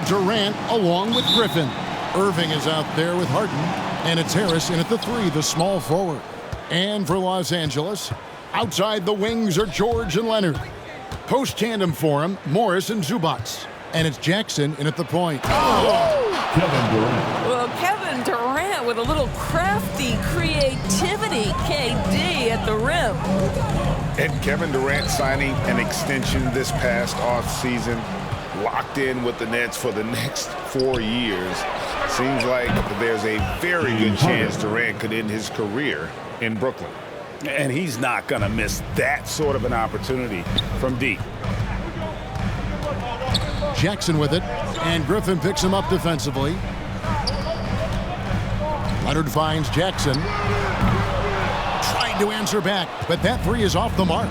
Durant along with Griffin. Irving is out there with Harden. And it's Harris in at the 3, the small forward. And for Los Angeles, outside the wings are George and Leonard. Post tandem for him, Morris and Zubats. And it's Jackson in at the point. Oh! Kevin Durant. Well, Kevin Durant with a little crafty creativity, KD at the rim. And Kevin Durant signing an extension this past offseason, locked in with the Nets for the next 4 years. Seems like there's a very good chance Durant could end his career in Brooklyn. And he's not going to miss that sort of an opportunity from deep. Jackson with it, and Griffin picks him up defensively. Leonard finds Jackson. Trying to answer back, but that 3 is off the mark.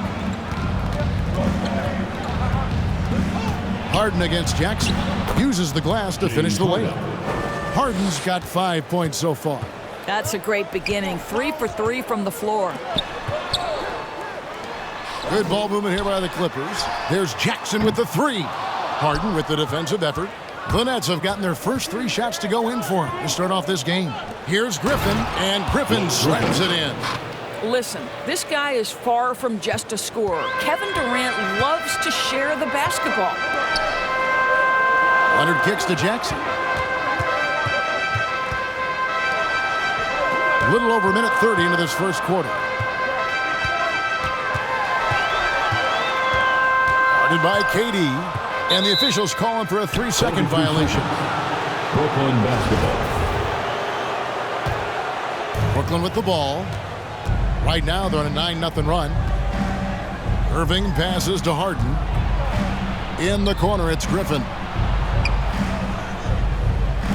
Harden against Jackson. Uses the glass to finish the layup. Harden's got 5 points so far. That's a great beginning. 3 for 3 from the floor. Good ball movement here by the Clippers. There's Jackson with the 3. Harden with the defensive effort. The Nets have gotten their first 3 shots to go in for him to start off this game. Here's Griffin, and Griffin slams it in. Listen, this guy is far from just a scorer. Kevin Durant loves to share the basketball. Leonard kicks to Jackson. A little over a minute 30 into this first quarter. Guarded by KD, and the officials calling for a 3-second violation. Brooklyn basketball. Brooklyn with the ball. Right now they're on a 9-0 run. Irving passes to Harden. In the corner, it's Griffin.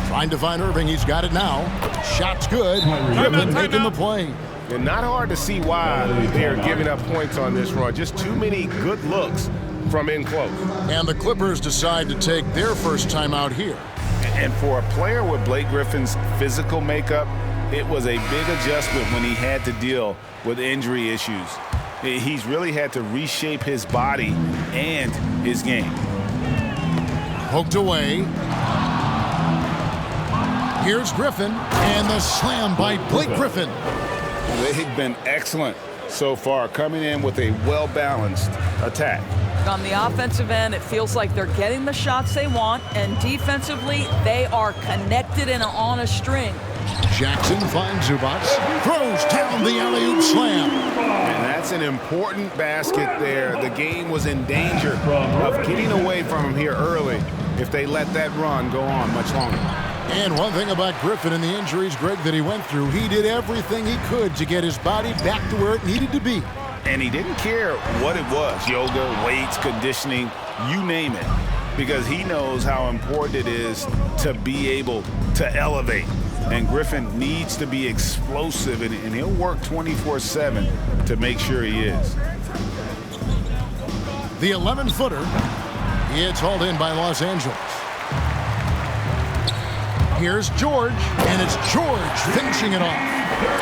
Trying to find Irving. He's got it now. Shot's good. Griffin making the play. And not hard to see why they're giving up points on this run. Just too many good looks from in close. And the Clippers decide to take their first time out here. And for a player with Blake Griffin's physical makeup, it was a big adjustment when he had to deal with injury issues. He's really had to reshape his body and his game. Poked away. Here's Griffin, and the slam by Blake Griffin. They've been excellent so far, coming in with a well-balanced attack. On the offensive end, it feels like they're getting the shots they want, and defensively, they are connected and on a string. Jackson finds Zubats, throws down the alley-oop slam. And that's an important basket there. The game was in danger of getting away from him here early if they let that run go on much longer. And one thing about Griffin and the injuries, Greg, that he went through, he did everything he could to get his body back to where it needed to be. And he didn't care what it was, yoga, weights, conditioning, you name it, because he knows how important it is to be able to elevate. And Griffin needs to be explosive, and he'll work 24/7 to make sure he is. The 11-footer, it's hauled in by Los Angeles. Here's George, and it's George finishing it off.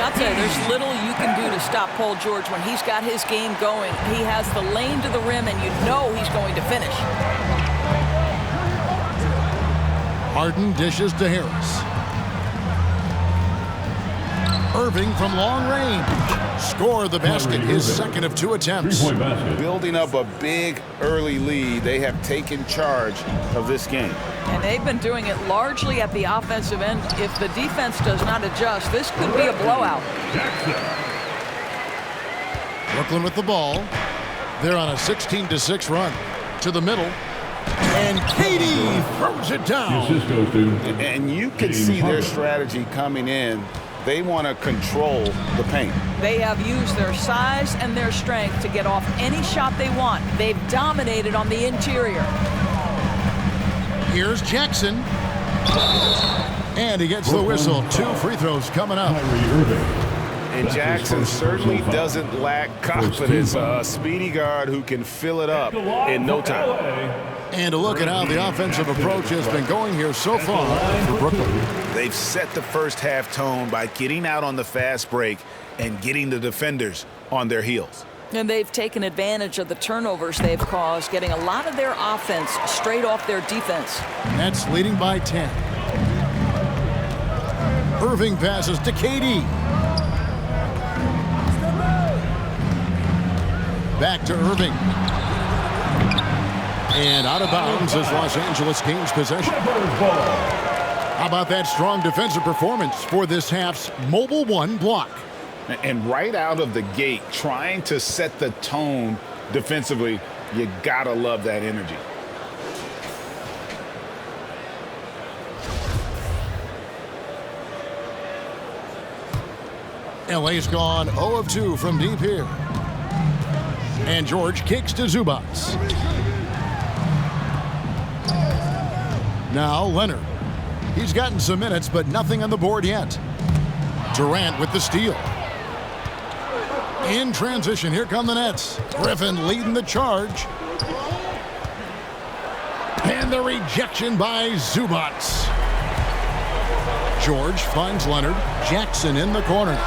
I'll tell you, there's little you can do to stop Paul George when he's got his game going. He has the lane to the rim, and you know he's going to finish. Harden dishes to Harris. Irving from long range. Score the basket, his second of 2 attempts. Three-point basket. Building up a big early lead, they have taken charge of this game. And they've been doing it largely at the offensive end. If the defense does not adjust, this could be a blowout. Brooklyn with the ball. They're on a 16-6 run. To the middle. And KD throws it down. Assist goes to And you can see their strategy coming in. They want to control the paint. They have used their size and their strength to get off any shot they want. They've dominated on the interior. Here's Jackson. And he gets the whistle. 2 free throws coming up. And Jackson certainly doesn't lack confidence. A speedy guard who can fill it up in no time. And a look at how the offensive approach has been going here so far for Brooklyn. They've set the first half tone by getting out on the fast break and getting the defenders on their heels. And they've taken advantage of the turnovers they've caused, getting a lot of their offense straight off their defense. Nets leading by 10. Irving passes to KD. Back to Irving. And out of bounds as Los Angeles gains possession. How about that strong defensive performance for this half's Mobile One block? And right out of the gate, trying to set the tone defensively, you gotta love that energy. LA's gone 0 of 2 from deep here. And George kicks to Zubats. Now Leonard. He's gotten some minutes, but nothing on the board yet. Durant with the steal. In transition, here come the Nets. Griffin leading the charge. And the rejection by Zubats. George finds Leonard. Jackson in the corner.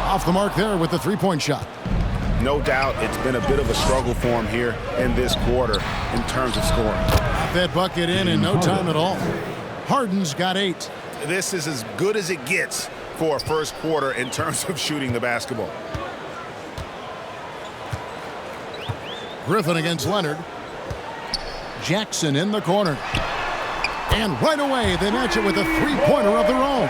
Off the mark there with the three-point shot. No doubt it's been a bit of a struggle for him here in this quarter in terms of scoring. Got that bucket in no time at all. Harden's got 8. This is as good as it gets for a first quarter in terms of shooting the basketball. Griffin against Leonard. Jackson in the corner. And right away, they match it with a three-pointer of their own.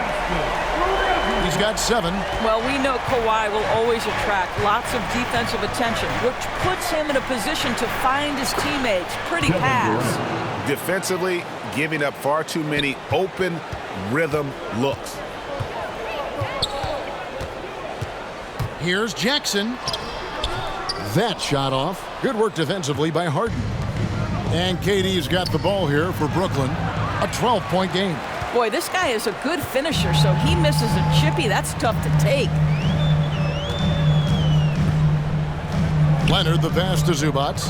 He's got 7. Well, we know Kawhi will always attract lots of defensive attention, which puts him in a position to find his teammates. Pretty pass. Defensively, giving up far too many open rhythm looks. Here's Jackson. That shot off. Good work defensively by Harden. And KD's got the ball here for Brooklyn. A 12-point game. Boy, this guy is a good finisher, so he misses a chippy. That's tough to take. Leonard the pass to Zubats.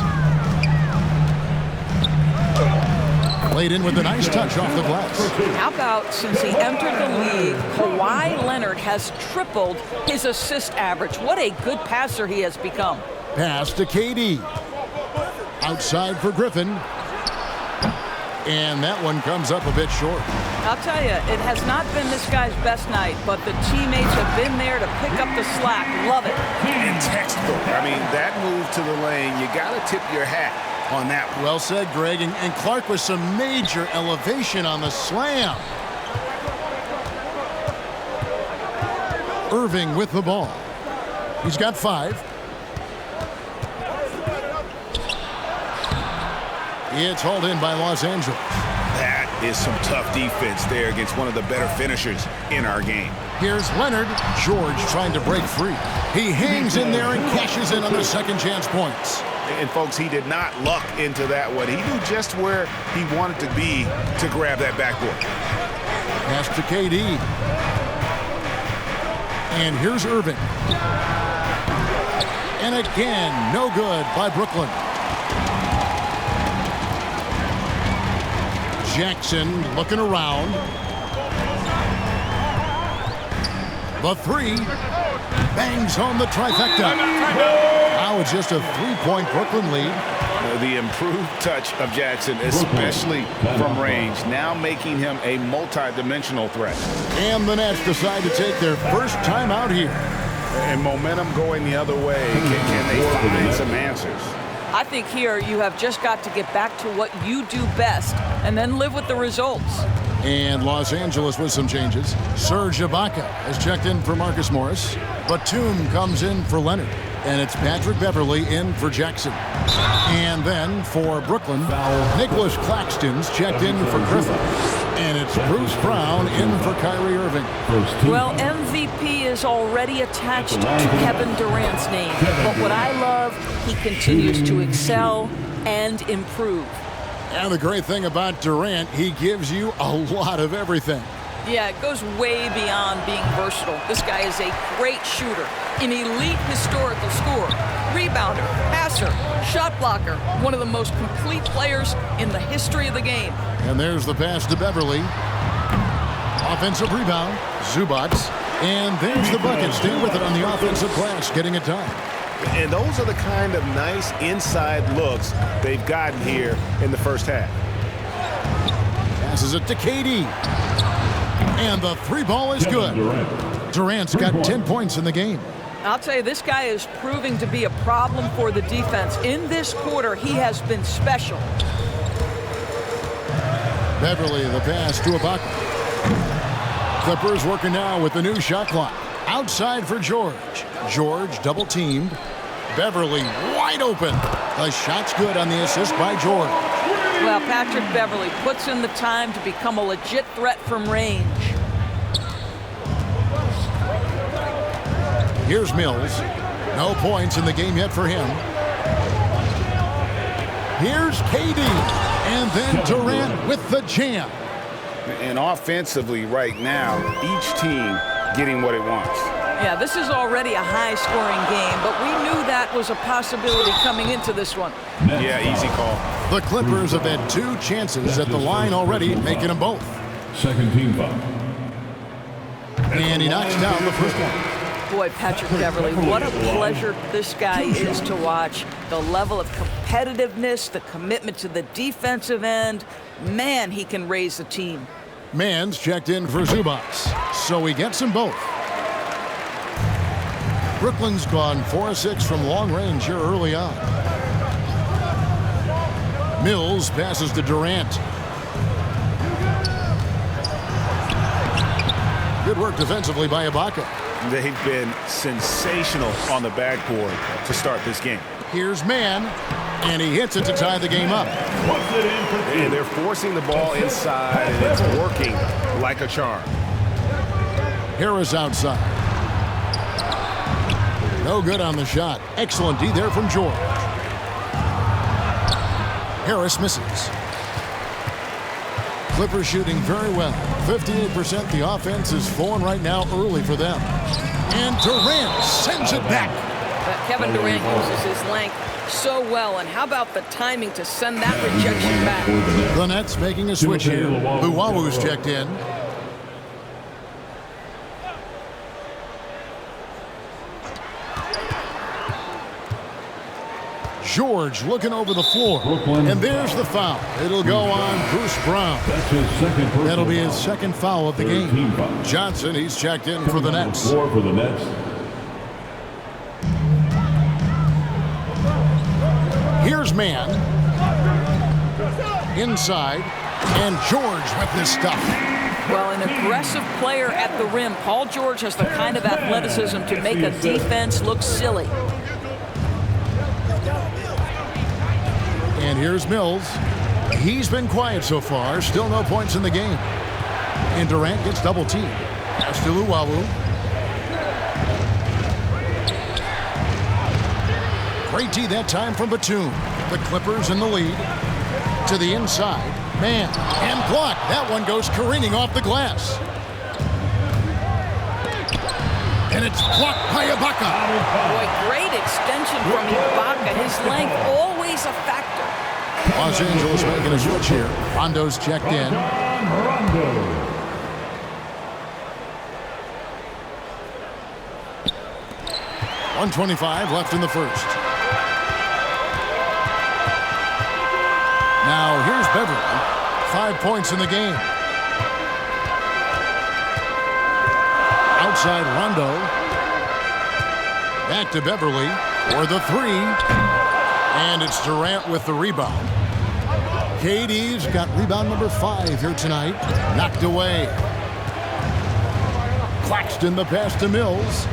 Laid in with a nice touch off the glass. How about since he entered the league, Kawhi Leonard has tripled his assist average. What a good passer he has become. Pass to KD. Outside for Griffin. And that one comes up a bit short. I'll tell you, it has not been this guy's best night, but the teammates have been there to pick up the slack. Love it. And textbook. I mean, that move to the lane, you got to tip your hat on that one. Well said, Greg. And Clark with some major elevation on the slam. Irving with the ball. He's got 5. It's hauled in by Los Angeles. That is some tough defense there against one of the better finishers in our game. Here's Leonard. George trying to break free. He hangs in there and cashes in on the second chance points. And folks, he did not luck into that one. He knew just where he wanted to be to grab that backboard. Pass to KD. And here's Irving. And again, no good by Brooklyn. Jackson looking around. The 3 bangs home the trifecta. Now it's just a 3-point Brooklyn lead. The improved touch of Jackson, especially from range, now making him a multi-dimensional threat. And the Nets decide to take their first time out here. And momentum going the other way. Can they find some answers? I think here you have just got to get back to what you do best and then live with the results. And Los Angeles with some changes. Serge Ibaka has checked in for Marcus Morris. Batum comes in for Leonard. And it's Patrick Beverley in for Jackson. And then for Brooklyn, Nicholas Claxton's checked in for Griffin. And it's Bruce Brown in for Kyrie Irving. Well, MVP is already attached to Kevin Durant's name. But what I love, he continues to excel and improve. And the great thing about Durant, he gives you a lot of everything. Yeah, it goes way beyond being versatile. This guy is a great shooter, an elite historical scorer, rebounder, passer, shot blocker, one of the most complete players in the history of the game. And there's the pass to Beverley. Offensive rebound, Zubats. And there's the bucket. Stay with it on the offensive glass, getting it done. And those are the kind of nice inside looks they've gotten here in the first half. Passes it to KD. And the three ball is good. Durant's got 10 points in the game. I'll tell you, this guy is proving to be a problem for the defense. In this quarter, he has been special. Beverly, the pass to Ibaka. Clippers working now with the new shot clock. Outside for George. George double teamed. Beverly wide open. The shot's good on the assist by George. Well, Patrick Beverly puts in the time to become a legit threat from range. Here's Mills. No points in the game yet for him. Here's KD. And then Durant with the jam. And offensively right now, each team getting what it wants. Yeah, this is already a high-scoring game, but we knew that was a possibility coming into this one. Yeah, easy call. The Clippers have had 2 chances at the line already, making them both. Second team foul. And he knocks down the first one. Boy, Patrick Beverly, what a pleasure this guy is to watch. The level of competitiveness, the commitment to the defensive end. Man, he can raise the team. Mann's checked in for Zubac, so he gets them both. Brooklyn's gone 4-6 from long range here early on. Mills passes to Durant. Good work defensively by Ibaka. They've been sensational on the backboard to start this game. Here's Mann, and he hits it to tie the game up. And they're forcing the ball inside, and it's working like a charm. Harris outside. No good on the shot. Excellent D there from George. Harris misses. Clippers shooting very well. 58%. The offense is flowing right now early for them. And Durant sends it back. But Kevin Durant uses his length so well. And how about the timing to send that rejection back? The Nets making a switch here. Luwawu's checked in. George looking over the floor. And there's the foul. It'll go on Bruce Brown. That'll be his second foul of the game. Johnson, he's checked in for the Nets. Here's Mann. Inside. And George with this stuff. Well, an aggressive player at the rim. Paul George has the kind of athleticism to make a defense look silly. And here's Mills. He's been quiet so far. Still no points in the game. And Durant gets double teamed. Pass to Luwawu. Great D that time from Batum. The Clippers in the lead. To the inside. Man, and blocked. That one goes careening off the glass. And it's blocked by Ibaka. Boy, great extension from Ibaka. His length always a factor. Los Angeles making a switch here. Rondo's checked in. 1:25 left in the first. Now here's Beverly. 5 points in the game. Outside Rondo. Back to Beverly for the three. And it's Durant with the rebound. KD's got rebound number 5 here tonight. Knocked away. Claxton the pass to Mills.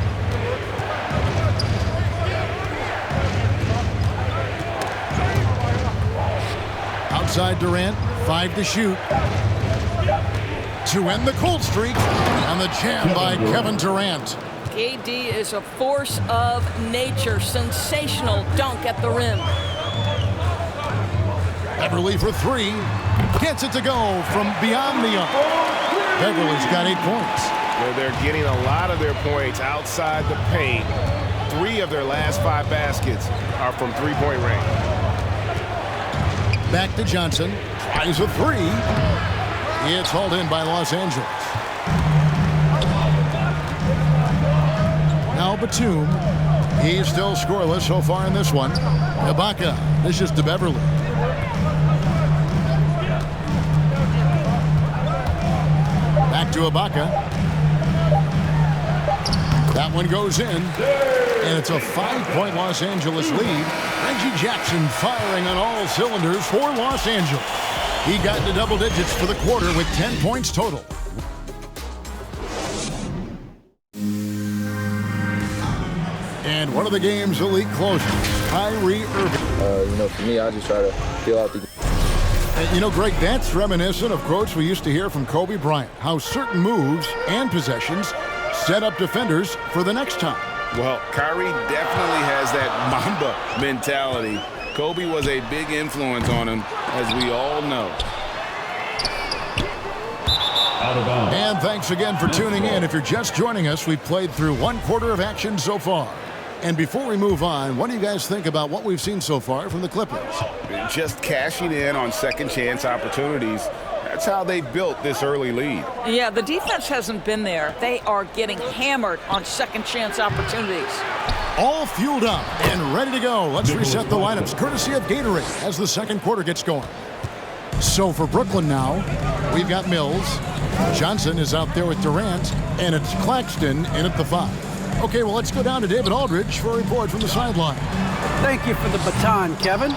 Outside Durant, 5 to shoot. To end the cold streak. And the jam by Kevin Durant. KD is a force of nature. Sensational dunk at the rim. Beverly for 3. Gets it to go from beyond the arc. Beverly's got 8 points. They're getting a lot of their points outside the paint. 3 of their last 5 baskets are from three-point range. Back to Johnson. Tries a 3. It's hauled in by Los Angeles. Now Batum. He's still scoreless so far in this one. Ibaka, this is to Beverly. Back to Ibaka. That one goes in, and it's a 5-point Los Angeles lead. Reggie Jackson firing on all cylinders for Los Angeles. He got into double digits for the quarter with 10 points total. And one of the game's elite closers, Kyrie Irving. For me, I just try to feel out the game. And Greg, that's reminiscent of quotes we used to hear from Kobe Bryant, how certain moves and possessions set up defenders for the next time. Well, Kyrie definitely has that Mamba mentality. Kobe was a big influence on him, as we all know. Out of bounds. And thanks again for tuning in. If you're just joining us, we've played through one quarter of action so far. And before we move on, what do you guys think about what we've seen so far from the Clippers? Just cashing in on second chance opportunities. That's how they built this early lead. Yeah, the defense hasn't been there. They are getting hammered on second chance opportunities. All fueled up and ready to go. Let's reset the lineups, courtesy of Gatorade, as the second quarter gets going. So for Brooklyn now, we've got Mills. Johnson is out there with Durant, and it's Claxton in at the 5. Okay, well, let's go down to David Aldridge for a report from the sideline. Thank you for the baton, Kevin.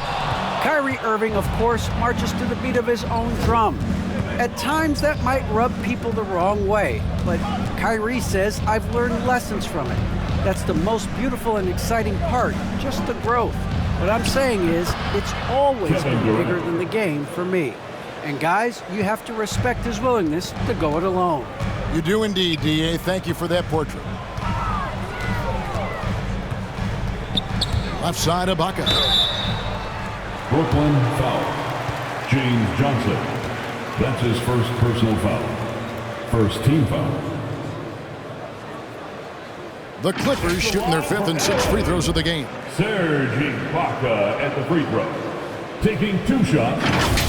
Kyrie Irving, of course, marches to the beat of his own drum. At times, that might rub people the wrong way, but Kyrie says, I've learned lessons from it. That's the most beautiful and exciting part, just the growth. What I'm saying is, it's always been bigger than the game for me. And guys, you have to respect his willingness to go it alone. You do indeed, D.A. Thank you for that portrait. Left side, Ibaka. Brooklyn foul. James Johnson. That's his first personal foul. First team foul. The Clippers shooting their 5th and 6th free throws of the game. Serge Ibaka at the free throw. Taking 2 shots.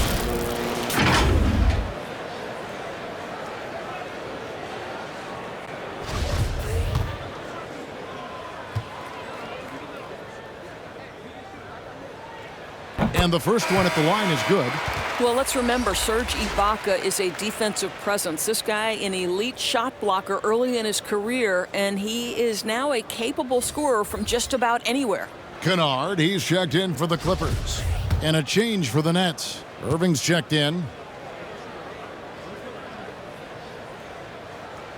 And the first one at the line is good. Well, let's remember, Serge Ibaka is a defensive presence. This guy, an elite shot blocker early in his career, and he is now a capable scorer from just about anywhere. Kennard, he's checked in for the Clippers. And a change for the Nets. Irving's checked in.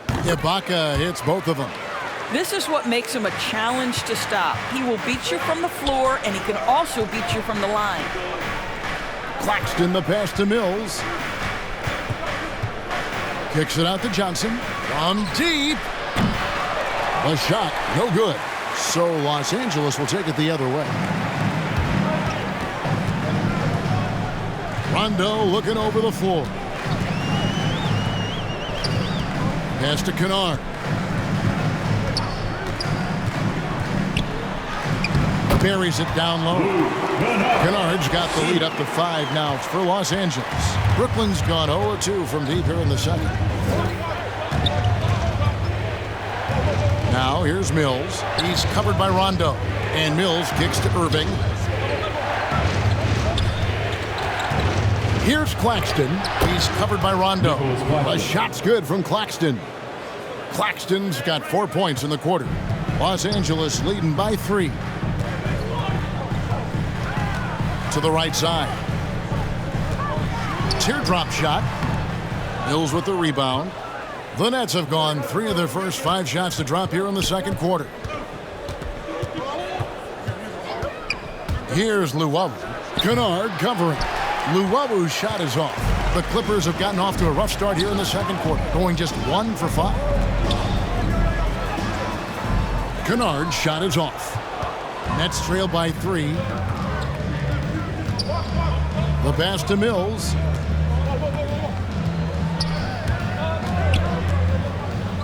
Ibaka hits both of them. This is what makes him a challenge to stop. He will beat you from the floor, and he can also beat you from the line. Claxton, the pass to Mills. Kicks it out to Johnson. From deep. The shot, no good. So Los Angeles will take it the other way. Rondo looking over the floor. Pass to Kennard. Buries it down low. Kennard's got the lead up to 5 now for Los Angeles. Brooklyn's gone 0-2 from deep here in the second. Now here's Mills. He's covered by Rondo. And Mills kicks to Irving. Here's Claxton. He's covered by Rondo. The shot's good from Claxton. Claxton's got 4 points in the quarter. Los Angeles leading by 3. To the right side. Teardrop shot. Mills with the rebound. The Nets have gone 3 of their first 5 shots to drop here in the second quarter. Here's Luwawu. Kennard covering. Luwawu's shot is off. The Clippers have gotten off to a rough start here in the second quarter, going just 1 for 5. Kennard's shot is off. Nets trail by 3. The pass to Mills.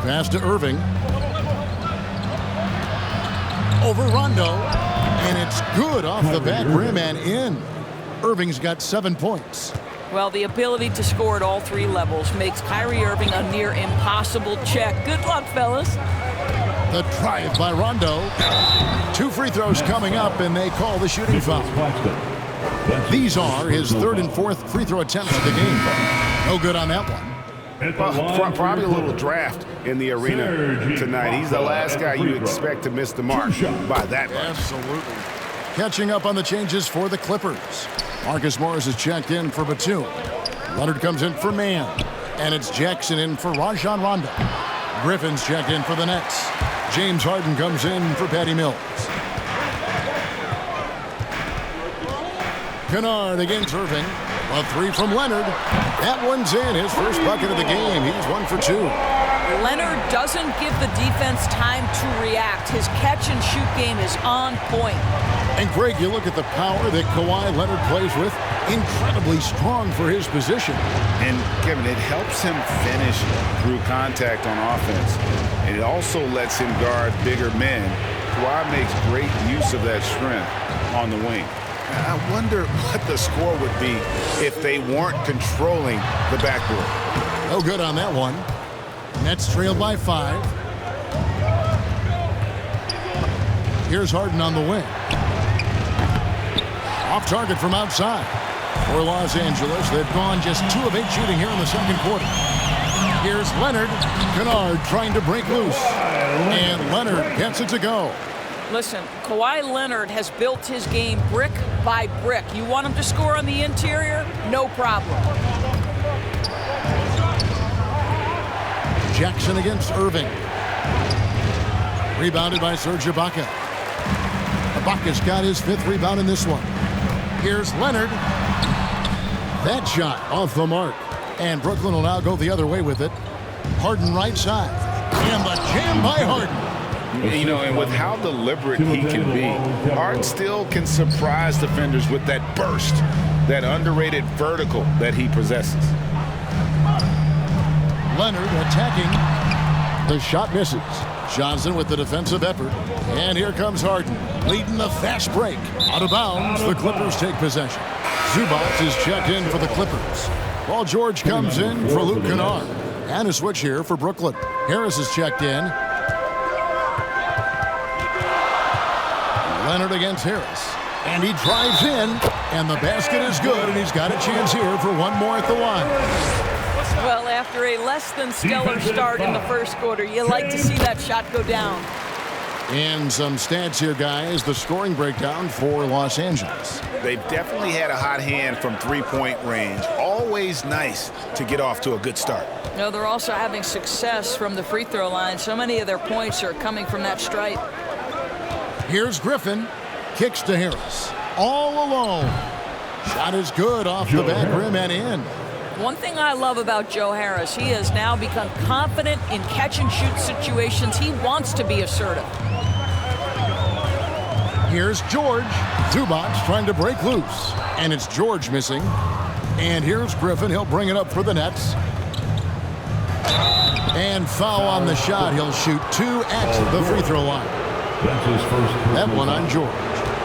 Pass to Irving. Over Rondo. And it's good off the back rim and in. Irving's got 7 points. Well, the ability to score at all 3 levels makes Kyrie Irving a near impossible check. Good luck, fellas. The drive by Rondo. 2 free throws coming up, and they call the shooting foul. These are his 3rd and 4th free throw attempts of the game. No good on that one. Well, probably a little draft in the arena tonight. He's the last guy you expect to miss the mark by that much. Absolutely. Catching up on the changes for the Clippers. Marcus Morris is checked in for Batum. Leonard comes in for Mann. And it's Jackson in for Rajon Rondo. Griffin's checked in for the Nets. James Harden comes in for Patty Mills. Kennard against Irving. A 3 from Leonard. That one's in. His first bucket of the game. He's 1 for 2. Leonard doesn't give the defense time to react. His catch-and-shoot game is on point. And Greg, you look at the power that Kawhi Leonard plays with. Incredibly strong for his position. And Kevin, it helps him finish through contact on offense. And it also lets him guard bigger men. Kawhi makes great use of that strength on the wing. I wonder what the score would be if they weren't controlling the backboard. No good on that one. Nets trailed by 5. Here's Harden on the wing. Off target from outside. For Los Angeles, they've gone just 2 of 8 shooting here in the second quarter. Here's Leonard. Kennard trying to break loose. And Leonard gets it to go. Listen, Kawhi Leonard has built his game brick by brick. You want him to score on the interior? No problem. Jackson against Irving. Rebounded by Serge Ibaka. Ibaka's got his 5th rebound in this one. Here's Leonard. That shot off the mark. And Brooklyn will now go the other way with it. Harden right side. And the jam by Harden. You know, and with how deliberate he can be, Harden still can surprise defenders with that burst, that underrated vertical that he possesses. Leonard attacking. The shot misses. Johnson with the defensive effort. And here comes Harden, leading the fast break. Out of bounds, the Clippers take possession. Zubac is checked in for the Clippers. Paul George comes in for Luke Kennard. And a switch here for Brooklyn. Harris is checked in. Leonard against Harris. And he drives in. And the basket is good. And he's got a chance here for one more at the line. Well, after a less than stellar start in the first quarter, you like to see that shot go down. And some stats here, guys. The scoring breakdown for Los Angeles. They've definitely had a hot hand from three-point range. Always nice to get off to a good start. No, they're also having success from the free throw line. So many of their points are coming from that stripe. Here's Griffin. Kicks to Harris. All alone. Shot is good off the back rim and in. One thing I love about Joe Harris, he has now become confident in catch-and-shoot situations. He wants to be assertive. Here's George. Zubac trying to break loose. And it's George missing. And here's Griffin. He'll bring it up for the Nets. And foul on the shot. He'll shoot 2 at the free throw line. That's his first. That one on George.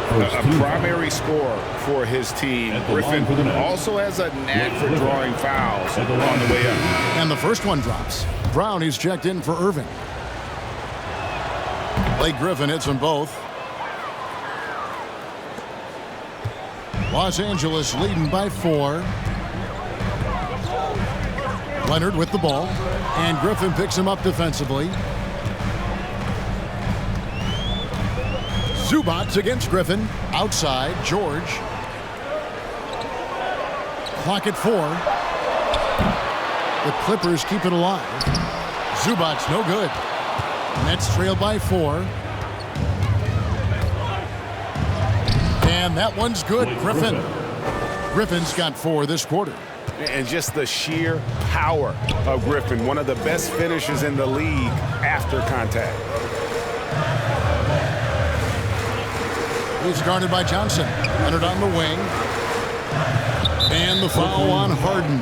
A primary scorer for his team. Griffin also has a knack for drawing fouls on the way up. And the first one drops. Brown, he's checked in for Irving. Blake Griffin hits them both. Los Angeles leading by 4. Leonard with the ball. And Griffin picks him up defensively. Zubac against Griffin. Outside, George. Clock at 4. The Clippers keep it alive. Zubac no good. Nets trail by 4. And that one's good, Griffin. Griffin's got 4 this quarter. And just the sheer power of Griffin, one of the best finishers in the league after contact. He's guarded by Johnson. Leonard on the wing. And the foul on Harden.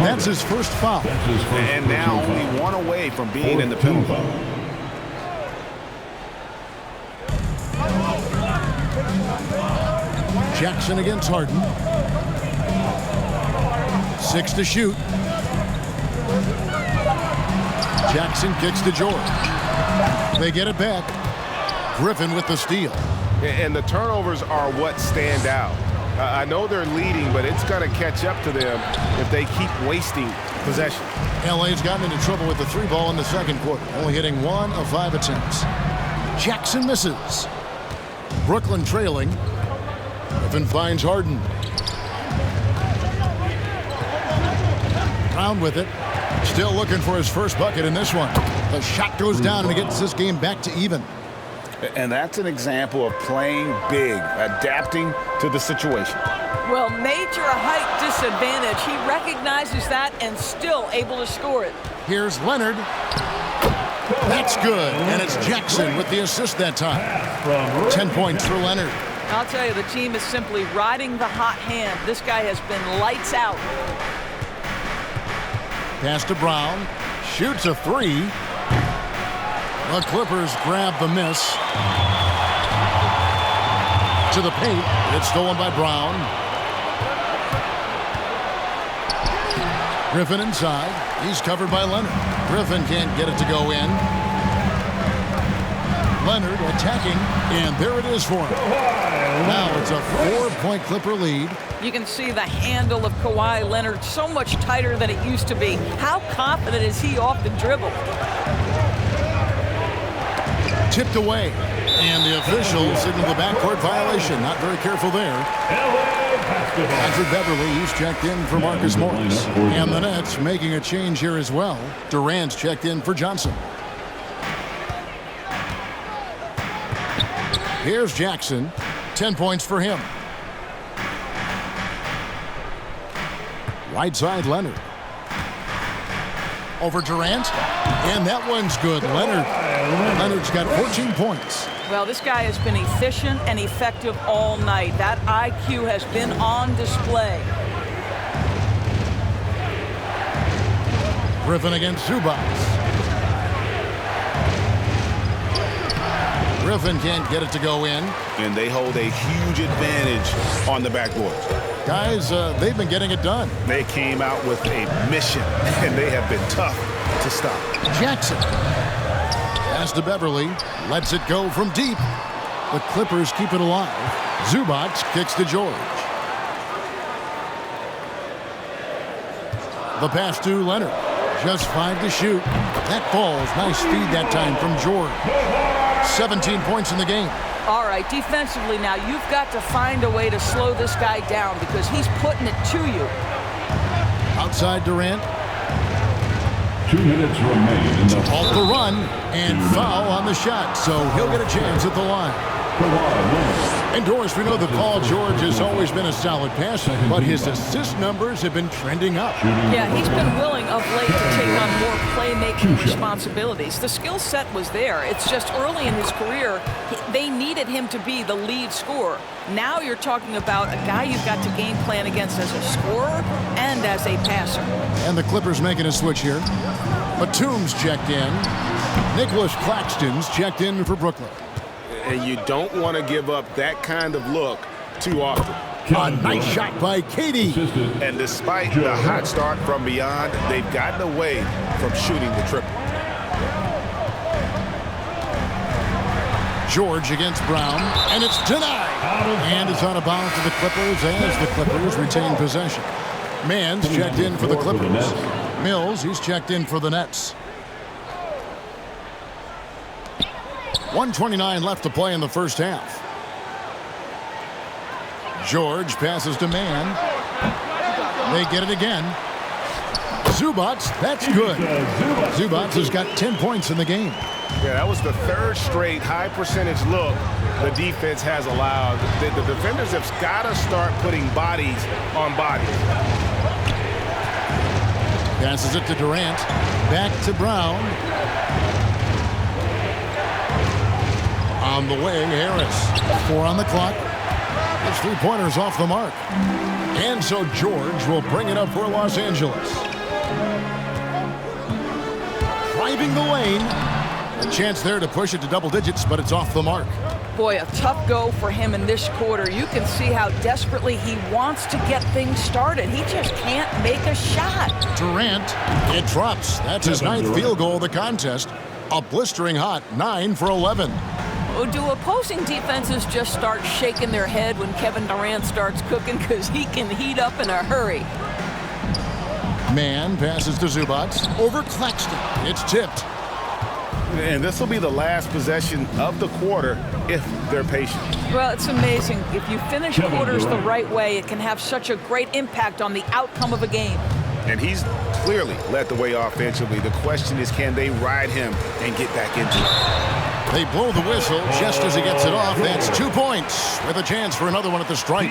That's his first foul. And now only 1 away from being in the penalty. Jackson against Harden. 6 to shoot. Jackson kicks to George. They get it back. Griffin with the steal. And the turnovers are what stand out. I know they're leading, but it's going to catch up to them if they keep wasting possession. LA's gotten into trouble with the 3-ball in the second quarter, only hitting 1 of 5 attempts. Jackson misses. Brooklyn trailing. Griffin finds Harden. Brown with it. Still looking for his first bucket in this one. The shot goes down and he gets this game back to even. And that's an example of playing big, adapting to the situation. Well, major height disadvantage. He recognizes that and still able to score it. Here's Leonard. That's good. And it's Jackson with the assist that time. 10 points for Leonard. I'll tell you, the team is simply riding the hot hand. This guy has been lights out. Pass to Brown. Shoots a 3. The Clippers grab the miss. To the paint. It's stolen by Brown. Griffin inside. He's covered by Leonard. Griffin can't get it to go in. Leonard attacking, and there it is for him. Now it's a 4-point Clipper lead. You can see the handle of Kawhi Leonard so much tighter than it used to be. How confident is he off the dribble? Tipped away, and the official signaled the backcourt violation. Not very careful there. Patrick Beverly, he's checked in for Marcus Morris. And the Nets making a change here as well. Durant's checked in for Johnson. Here's Jackson. 10 points for him. Right side, Leonard. Over Durant. And that one's good. Leonard's got 14 points. Well, this guy has been efficient and effective all night. That IQ has been on display. Griffin against Zubac. Griffin can't get it to go in. And they hold a huge advantage on the backboard. Guys, they've been getting it done. They came out with a mission, and they have been tough to stop. Jackson. Pass to Beverly. Lets it go from deep. The Clippers keep it alive. Zubac kicks to George. The pass to Leonard. Just 5 to shoot. That falls. Nice feed that time from George. 17 points in the game. All right, defensively now, you've got to find a way to slow this guy down because he's putting it to you. Outside Durant. 2 minutes remain in the Halt the run and foul on the shot, so he'll get a chance at the line. And Doris, we know that Paul George has always been a solid passer, but his assist numbers have been trending up. Yeah, he's been willing of late to take on more playmaking responsibilities. The skill set was there. It's just early in his career, they needed him to be the lead scorer. Now you're talking about a guy you've got to game plan against as a scorer and as a passer. And the Clippers making a switch here. Batum's checked in. Nicholas Claxton's checked in for Brooklyn. And you don't want to give up that kind of look too often. A nice shot by Katie. And despite the hot start from beyond, they've gotten away from shooting the triple. George against Brown, and it's denied. And it's out of bounds for the Clippers as the Clippers retain possession. Mann's checked in for the Clippers. Mills, he's checked in for the Nets. 1:29 left to play in the first half. George passes to Mann. They get it again. Zubac, that's good. Zubac has got 10 points in the game. Yeah, that was the third straight high percentage look the defense has allowed. The defenders have got to start putting bodies on bodies. Passes it to Durant. Back to Brown. On the wing, Harris. 4 on the clock. His 3-pointers off the mark. And so George will bring it up for Los Angeles. Driving the lane. A chance there to push it to double digits, but it's off the mark. Boy, a tough go for him in this quarter. You can see how desperately he wants to get things started. He just can't make a shot. Durant, it drops. That's his 9th field goal of the contest. A blistering hot 9 for 11. Do opposing defenses just start shaking their head when Kevin Durant starts cooking? Because he can heat up in a hurry. Man passes to Zubac. Over Claxton. It's tipped. And this will be the last possession of the quarter if they're patient. Well, it's amazing. If you finish quarters the right way, it can have such a great impact on the outcome of a game. And he's clearly led the way offensively. The question is, can they ride him and get back into it? They blow the whistle just as he gets it off. That's 2 points with a chance for another one at the stripe.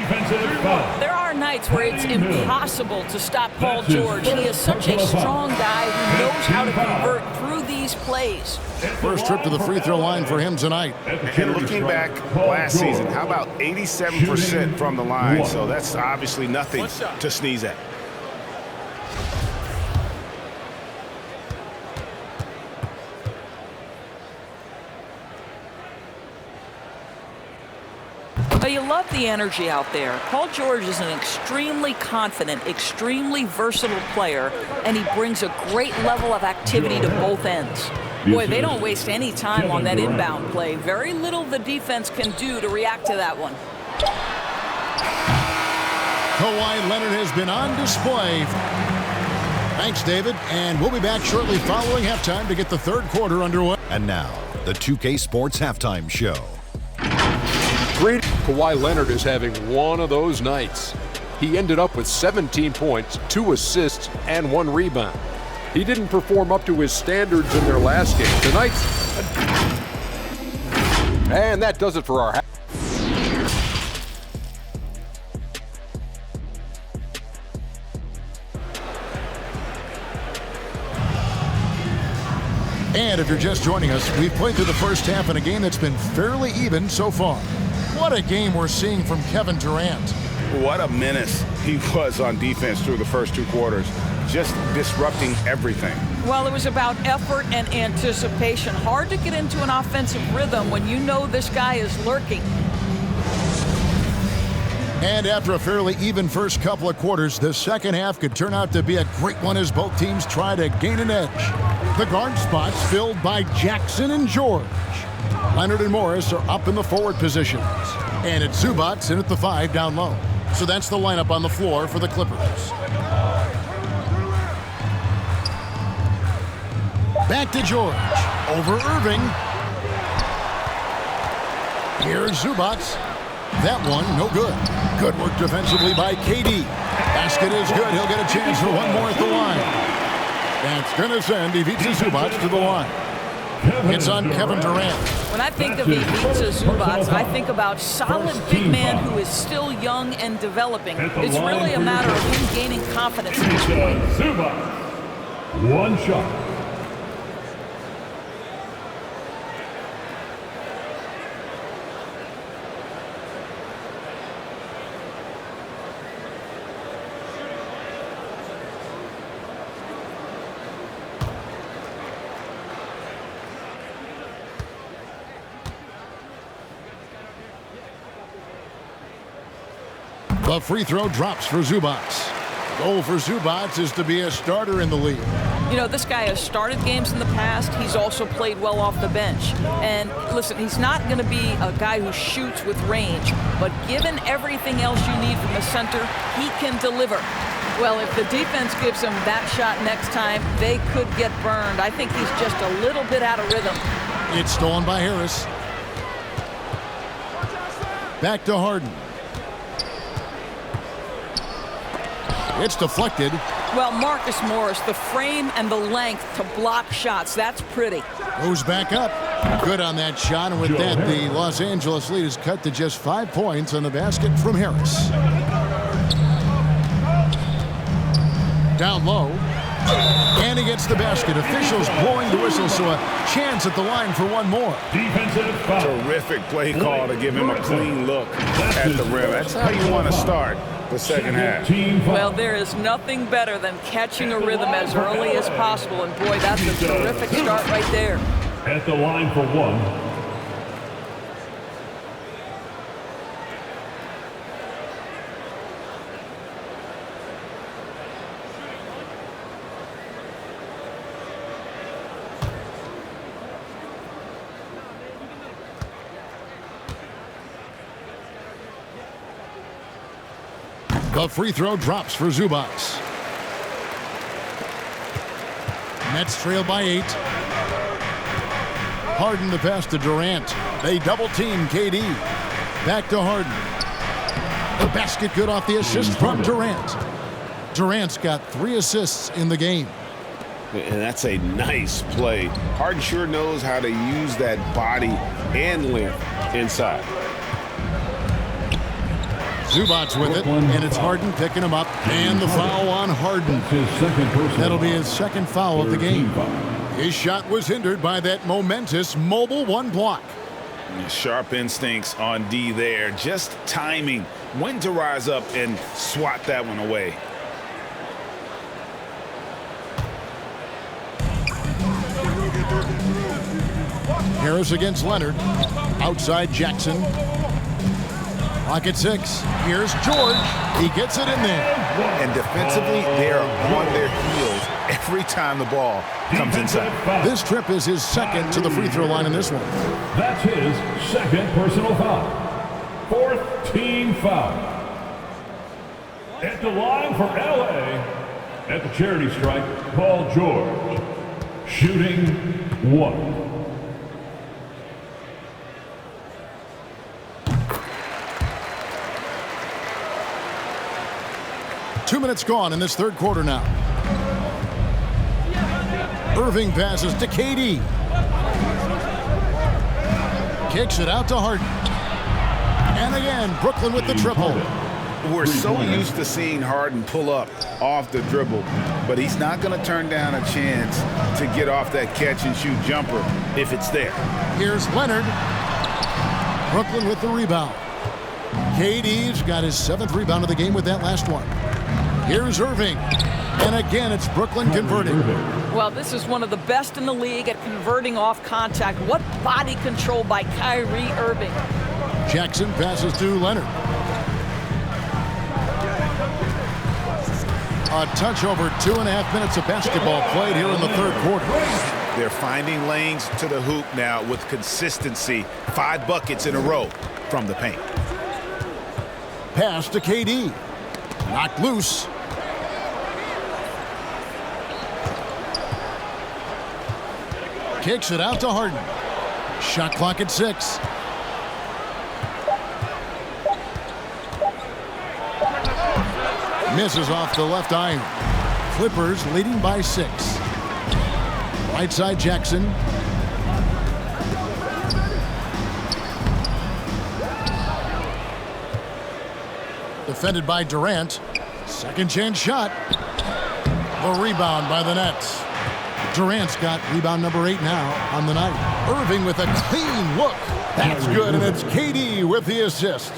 There are nights where it's impossible to stop Paul George. He is such a strong guy who knows how to convert through these plays. First trip to the free throw line for him tonight. And looking back last season, how about 87% from the line? So that's obviously nothing to sneeze at. But you love the energy out there. Paul George is an extremely confident, extremely versatile player, and he brings a great level of activity to both ends. Boy, they don't waste any time on that inbound play. Very little the defense can do to react to that one. Kawhi Leonard has been on display. Thanks, David. And we'll be back shortly following halftime to get the third quarter underway. And now, the 2K Sports Halftime Show. Kawhi Leonard is having one of those nights. He ended up with 17 points, 2 assists, and 1 rebound. He didn't perform up to his standards in their last game. Tonight, and that does it for our And if you're just joining us, we've played through the first half in a game that's been fairly even so far. What a game we're seeing from Kevin Durant. What a menace he was on defense through the first 2 quarters, just disrupting everything. Well, it was about effort and anticipation. Hard to get into an offensive rhythm when you know this guy is lurking. And after a fairly even first couple of quarters, the second half could turn out to be a great one as both teams try to gain an edge. The guard spots filled by Jackson and George. Leonard and Morris are up in the forward positions. And it's Zubac in at the 5 down low. So that's the lineup on the floor for the Clippers. Back to George. Over Irving. Here's Zubac. That one, no good. Good work defensively by KD. Basket is good. He'll get a chance for one more at the line. That's going to send Ivica Zubac to the line. It's on Kevin Durant. When I think of Ivica Zubac, I think about solid big man who is still young and developing. It's really a matter of him gaining confidence at this point. Zubac. One shot. The free throw drops for Zubac. Goal for Zubac is to be a starter in the league. You know, this guy has started games in the past. He's also played well off the bench. And listen, he's not going to be a guy who shoots with range, but given everything else you need from a center, he can deliver. Well, if the defense gives him that shot next time, they could get burned. I think he's just a little bit out of rhythm. It's stolen by Harris. Back to Harden. It's deflected. Well, Marcus Morris, the frame and the length to block shots, that's pretty. Goes back up. Good on that shot, and with that, the Los Angeles lead is cut to just 5 points on the basket from Harris. Down low. And he gets the basket. Officials blowing the whistle, so a chance at the line for one more. Defensive foul. Terrific play call to give him a clean look at the rim. That's how you want to start the second half. Well, there is nothing better than catching a rhythm as early as possible, and boy, that's a terrific start right there. At the line for one. The free throw drops for Zubac. Nets trail by 8. Harden the pass to Durant. They double team KD. Back to Harden. The basket good off the assist from Durant. Durant's got 3 assists in the game. And that's a nice play. Harden sure knows how to use that body and length inside. Zubac's with it, and it's Harden picking him up. And the foul on Harden. That'll be his second foul of the game. His shot was hindered by that momentous mobile 1 block. Sharp instincts on D there. Just timing when to rise up and swat that one away. Harris against Leonard. Outside Jackson. Clock at 6. Here's George. He gets it in there. And defensively, they are on their heels every time the ball comes inside. This trip is his second to the free throw line in this one. That's his second personal foul. 4th team foul. At the line for LA, at the charity stripe, Paul George. Shooting 1. Two minutes gone in this third quarter now. Irving passes to KD. Kicks it out to Harden. And again, Brooklyn with the triple. We're so used to seeing Harden pull up off the dribble, but he's not going to turn down a chance to get off that catch-and-shoot jumper if it's there. Here's Leonard. Brooklyn with the rebound. KD's got his 7th rebound of the game with that last one. Here's Irving. And again, it's Brooklyn converting. Well, this is one of the best in the league at converting off contact. What body control by Kyrie Irving. Jackson passes to Leonard. A touch over 2.5 minutes of basketball played here in the third quarter. They're finding lanes to the hoop now with consistency. 5 buckets in a row from the paint. Pass to KD. Knocked loose. Kicks it out to Harden. Shot clock at 6. Misses off the left iron. Clippers leading by 6. Right side Jackson. Defended by Durant. Second chance shot. The rebound by the Nets. Durant's got rebound number 8 now on the night. Irving with a clean look. That's good, and it's KD with the assist.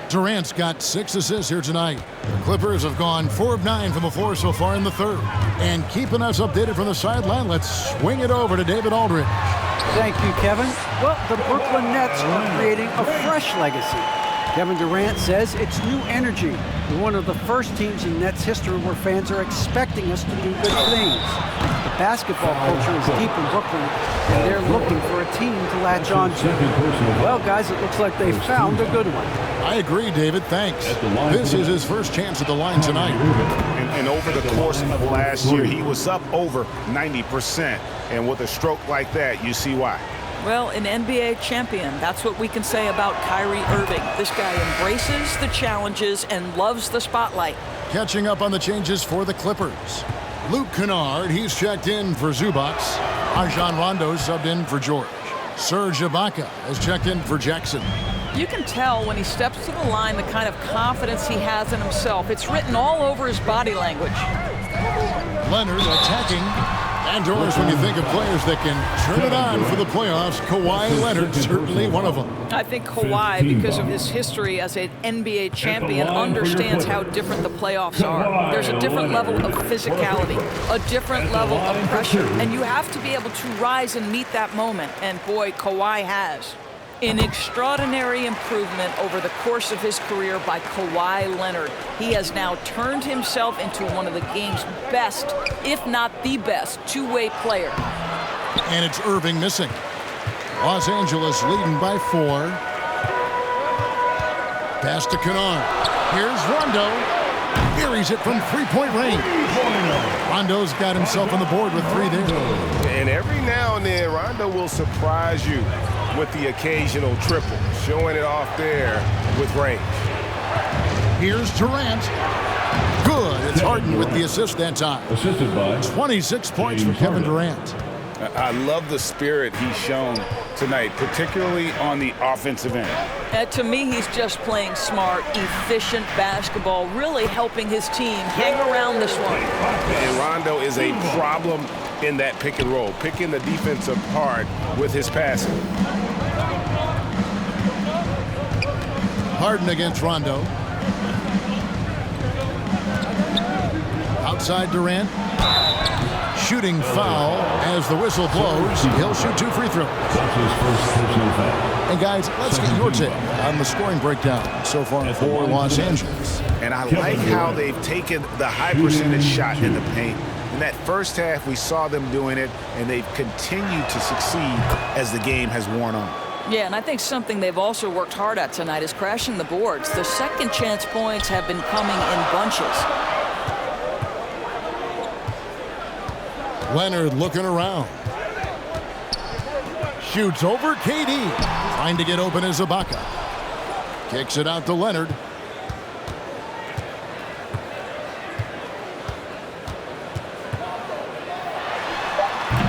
Durant's got 6 assists here tonight. The Clippers have gone 4 of 9 from the floor so far in the third. And keeping us updated from the sideline, let's swing it over to David Aldridge. Thank you, Kevin. Well, the Brooklyn Nets are creating a fresh legacy. Kevin Durant says it's new energy. We're one of the first teams in Nets history where fans are expecting us to do good things. The basketball culture is deep in Brooklyn, and they're looking for a team to latch on to. Well, guys, it looks like they found a good one. I agree, David. Thanks. This is his first chance at the line tonight. And over the course of last year, he was up over 90%. And with a stroke like that, you see why. Well, an NBA champion. That's what we can say about Kyrie Irving. This guy embraces the challenges and loves the spotlight. Catching up on the changes for the Clippers. Luke Kennard, he's checked in for Zubac. Rajon Rondo subbed in for George. Serge Ibaka has checked in for Jackson. You can tell when he steps to the line the kind of confidence he has in himself. It's written all over his body language. Leonard attacking. And Doris, when you think of players that can turn it on for the playoffs, Kawhi Leonard certainly one of them. I think Kawhi, because of his history as an NBA champion, understands how different the playoffs are. There's a different level of physicality, a different level of pressure, and you have to be able to rise and meet that moment. And boy, Kawhi has. An extraordinary improvement over the course of his career by Kawhi Leonard. He has now turned himself into one of the game's best, if not the best, two-way player. And it's Irving missing. Los Angeles leading by 4. Pass to Kennard. Here's Rondo. Buries it from three-point range. Rondo's got himself on the board with 3 there. And every now and then, Rondo will surprise you with the occasional triple, showing it off there with range. Here's Durant. Good. It's Harden with the assist that time. Assisted by 26 points for Kevin Durant. I love the spirit he's shown tonight, particularly on the offensive end. To me, he's just playing smart, efficient basketball, really helping his team hang around this one. And Rondo is a problem in that pick and roll, picking the defense apart with his passing. Harden against Rondo. Outside Durant. Shooting foul as the whistle blows. He'll shoot 2 free throws. That's his first personal foul. And guys, let's get your take on the scoring breakdown so far for Los Angeles. And I like how they've taken the high percentage shot in the paint. In that first half, we saw them doing it, and they've continued to succeed as the game has worn on. Yeah, and I think something they've also worked hard at tonight is crashing the boards. The second chance points have been coming in bunches. Leonard looking around. Shoots over KD. Trying to get open as Ibaka. Kicks it out to Leonard.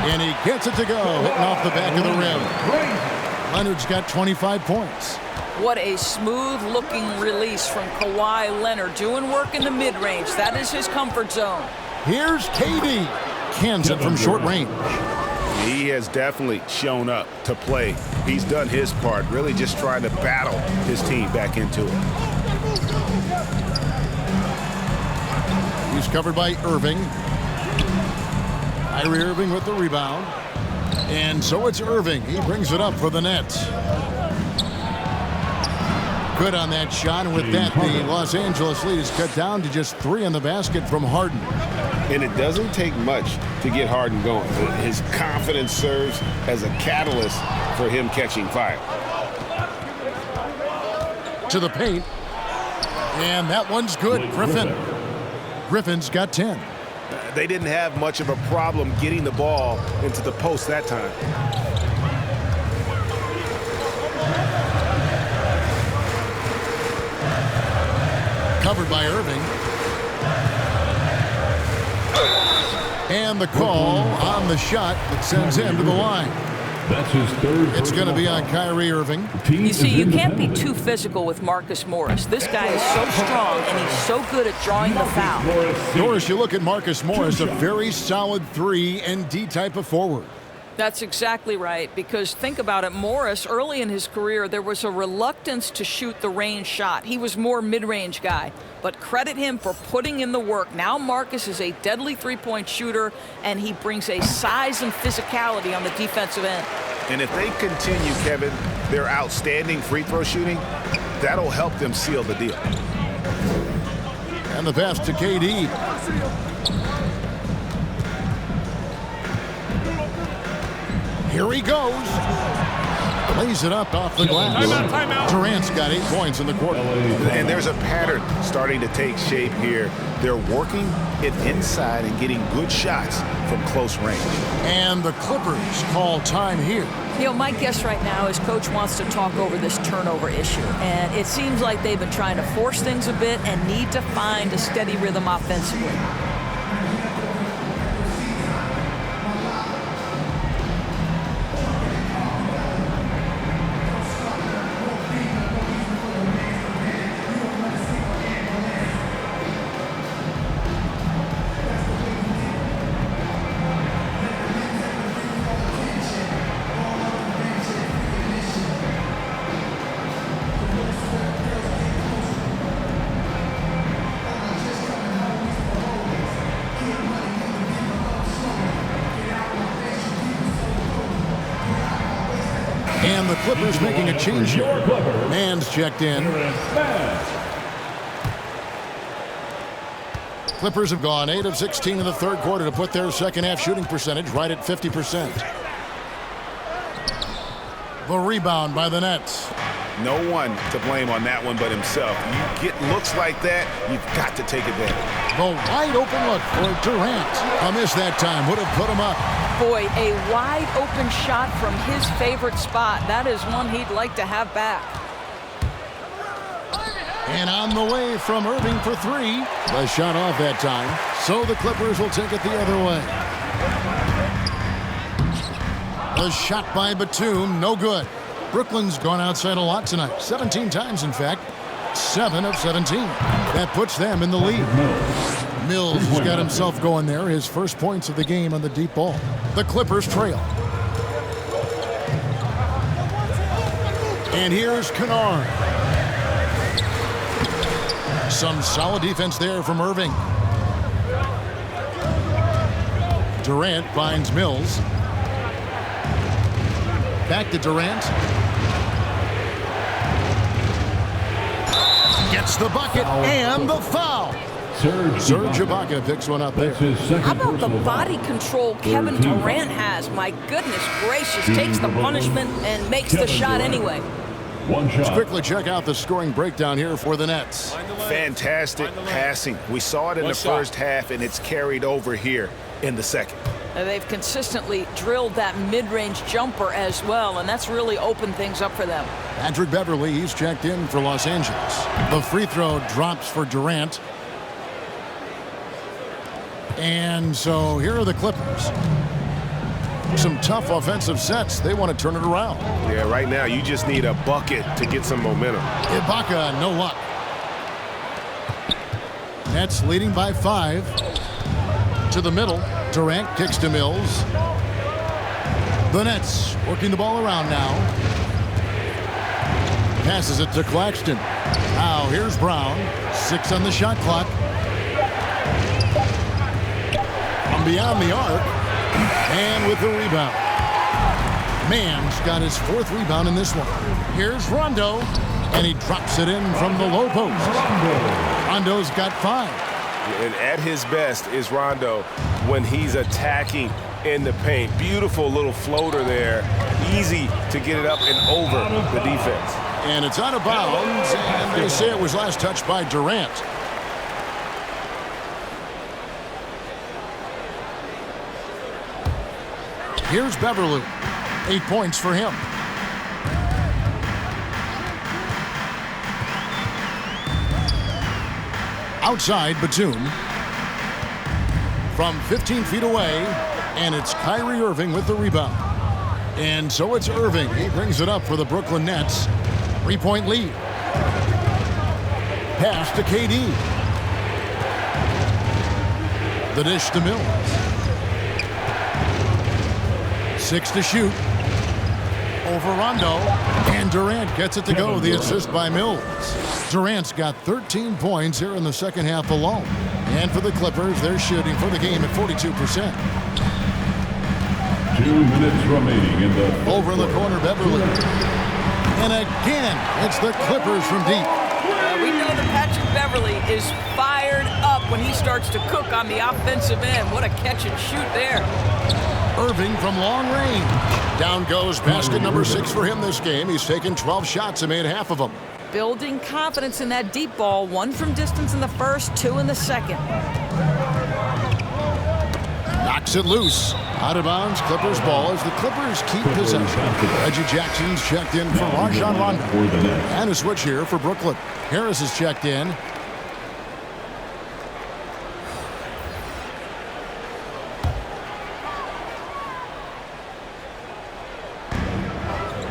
And he gets it to go. Hitting off the back of the rim. Leonard's got 25 points. What a smooth-looking release from Kawhi Leonard. Doing work in the mid-range. That is his comfort zone. Here's KD. Cans it from short range. He has definitely shown up to play. He's done his part, really just trying to battle his team back into it. He's covered by Irving. Kyrie Irving with the rebound. And so it's Irving. He brings it up for the Nets. Good on that shot. And with that, the Los Angeles lead is cut down to just 3 in the basket from Harden. And it doesn't take much to get Harden going. His confidence serves as a catalyst for him catching fire. To the paint. And that one's good. Griffin's got 10. They didn't have much of a problem getting the ball into the post that time. Covered by Irving. And the call on the shot that sends him to the line. That's his third. It's going to be on Kyrie Irving. You see, you can't be too physical with Marcus Morris. This guy is so strong, and he's so good at drawing the foul. Norris, you look at Marcus Morris, a very solid 3 and D type of forward. That's exactly right, because think about it, Morris, early in his career, there was a reluctance to shoot the range shot. He was more mid-range guy, but credit him for putting in the work. Now Marcus is a deadly three-point shooter, and he brings a size and physicality on the defensive end. And if they continue, Kevin, their outstanding free throw shooting, that'll help them seal the deal. And the pass to KD. Here he goes. Lays it up off the glass. Timeout. Durant's got 8 points in the quarter. And there's a pattern starting to take shape here. They're working it inside and getting good shots from close range. And the Clippers call time here. You know, my guess right now is Coach wants to talk over this turnover issue. And it seems like they've been trying to force things a bit and need to find a steady rhythm offensively. And the Clippers making a change here. Mann's checked in. Clippers have gone 8 of 16 in the third quarter to put their second half shooting percentage right at 50%. The rebound by the Nets. No one to blame on that one but himself. You get looks like that, you've got to take advantage. The wide open look for Durant. A miss that time would have put him up. Boy, a wide open shot from his favorite spot. That is one he'd like to have back. And on the way from Irving for three. The shot off that time. So the Clippers will take it the other way. The shot by Batum, no good. Brooklyn's gone outside a lot tonight. 17 times, in fact. 7 of 17. That puts them in the lead. Mills has got himself going there. His first points of the game on the deep ball. The Clippers trail. And here's Kennard. Some solid defense there from Irving. Durant finds Mills. Back to Durant. Gets the bucket and the foul. Serge Ibaka picks one up there. How about the body control Kevin Durant has? My goodness gracious, takes the punishment and makes the shot anyway. Let's quickly check out the scoring breakdown here for the Nets. Fantastic passing. We saw it in the first half, and it's carried over here in the second. They've consistently drilled that mid-range jumper as well, and that's really opened things up for them. Patrick Beverly, he's checked in for Los Angeles. The free throw drops for Durant. And so here are the Clippers. Some tough offensive sets. They want to turn it around. Yeah, right now you just need a bucket to get some momentum. Ibaka, no luck. Nets leading by 5. To the middle. Durant kicks to Mills. The Nets working the ball around now. Passes it to Claxton. Now here's Brown. 6 on the shot clock. From beyond the arc. And with the rebound. Mann's got his 4th rebound in this one. Here's Rondo. And he drops it in from the low post. Rondo's got 5. And at his best is Rondo when he's attacking in the paint. Beautiful little floater there. Easy to get it up and over the defense. And it's out of bounds. And they say it was last touched by Durant. Here's Beverly. 8 points for him. Outside, Batum. From 15 feet away, and it's Kyrie Irving with the rebound. And so it's Irving. He brings it up for the Brooklyn Nets. 3-point lead. Pass to KD. The dish to Mills. 6 to shoot. Over Rondo. And Durant gets it to go. The assist by Mills. Durant's got 13 points here in the second half alone. And for the Clippers, they're shooting for the game at 42%. 2 minutes remaining in the over in the corner, Beverly. And again, it's the Clippers from deep. We know that Patrick Beverly is fired up when he starts to cook on the offensive end. What a catch and shoot there. Irving from long range. Down goes basket number 6 for him this game. He's taken 12 shots and made half of them. Building confidence in that deep ball. 1 from distance in the first, 2 in the second. Knocks it loose. Out of bounds, Clippers ball as the Clippers keep possession. Reggie Jackson's checked in for Rajon Rondo. And a switch here for Brooklyn. Harris is checked in.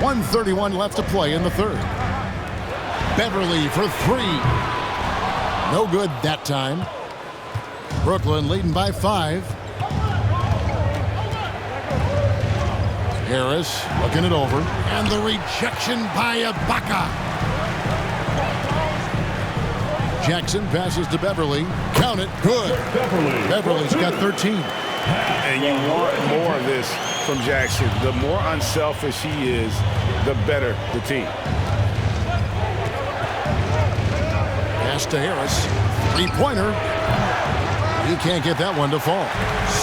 .131 left to play in the third. Beverly for 3. No good that time. Brooklyn leading by 5. Harris looking it over. And the rejection by Ibaka. Jackson passes to Beverly. Count it. Good. Beverly's got 13. And you want more of this from Jackson. The more unselfish he is, the better the team. Pass to Harris. 3-pointer. He can't get that one to fall.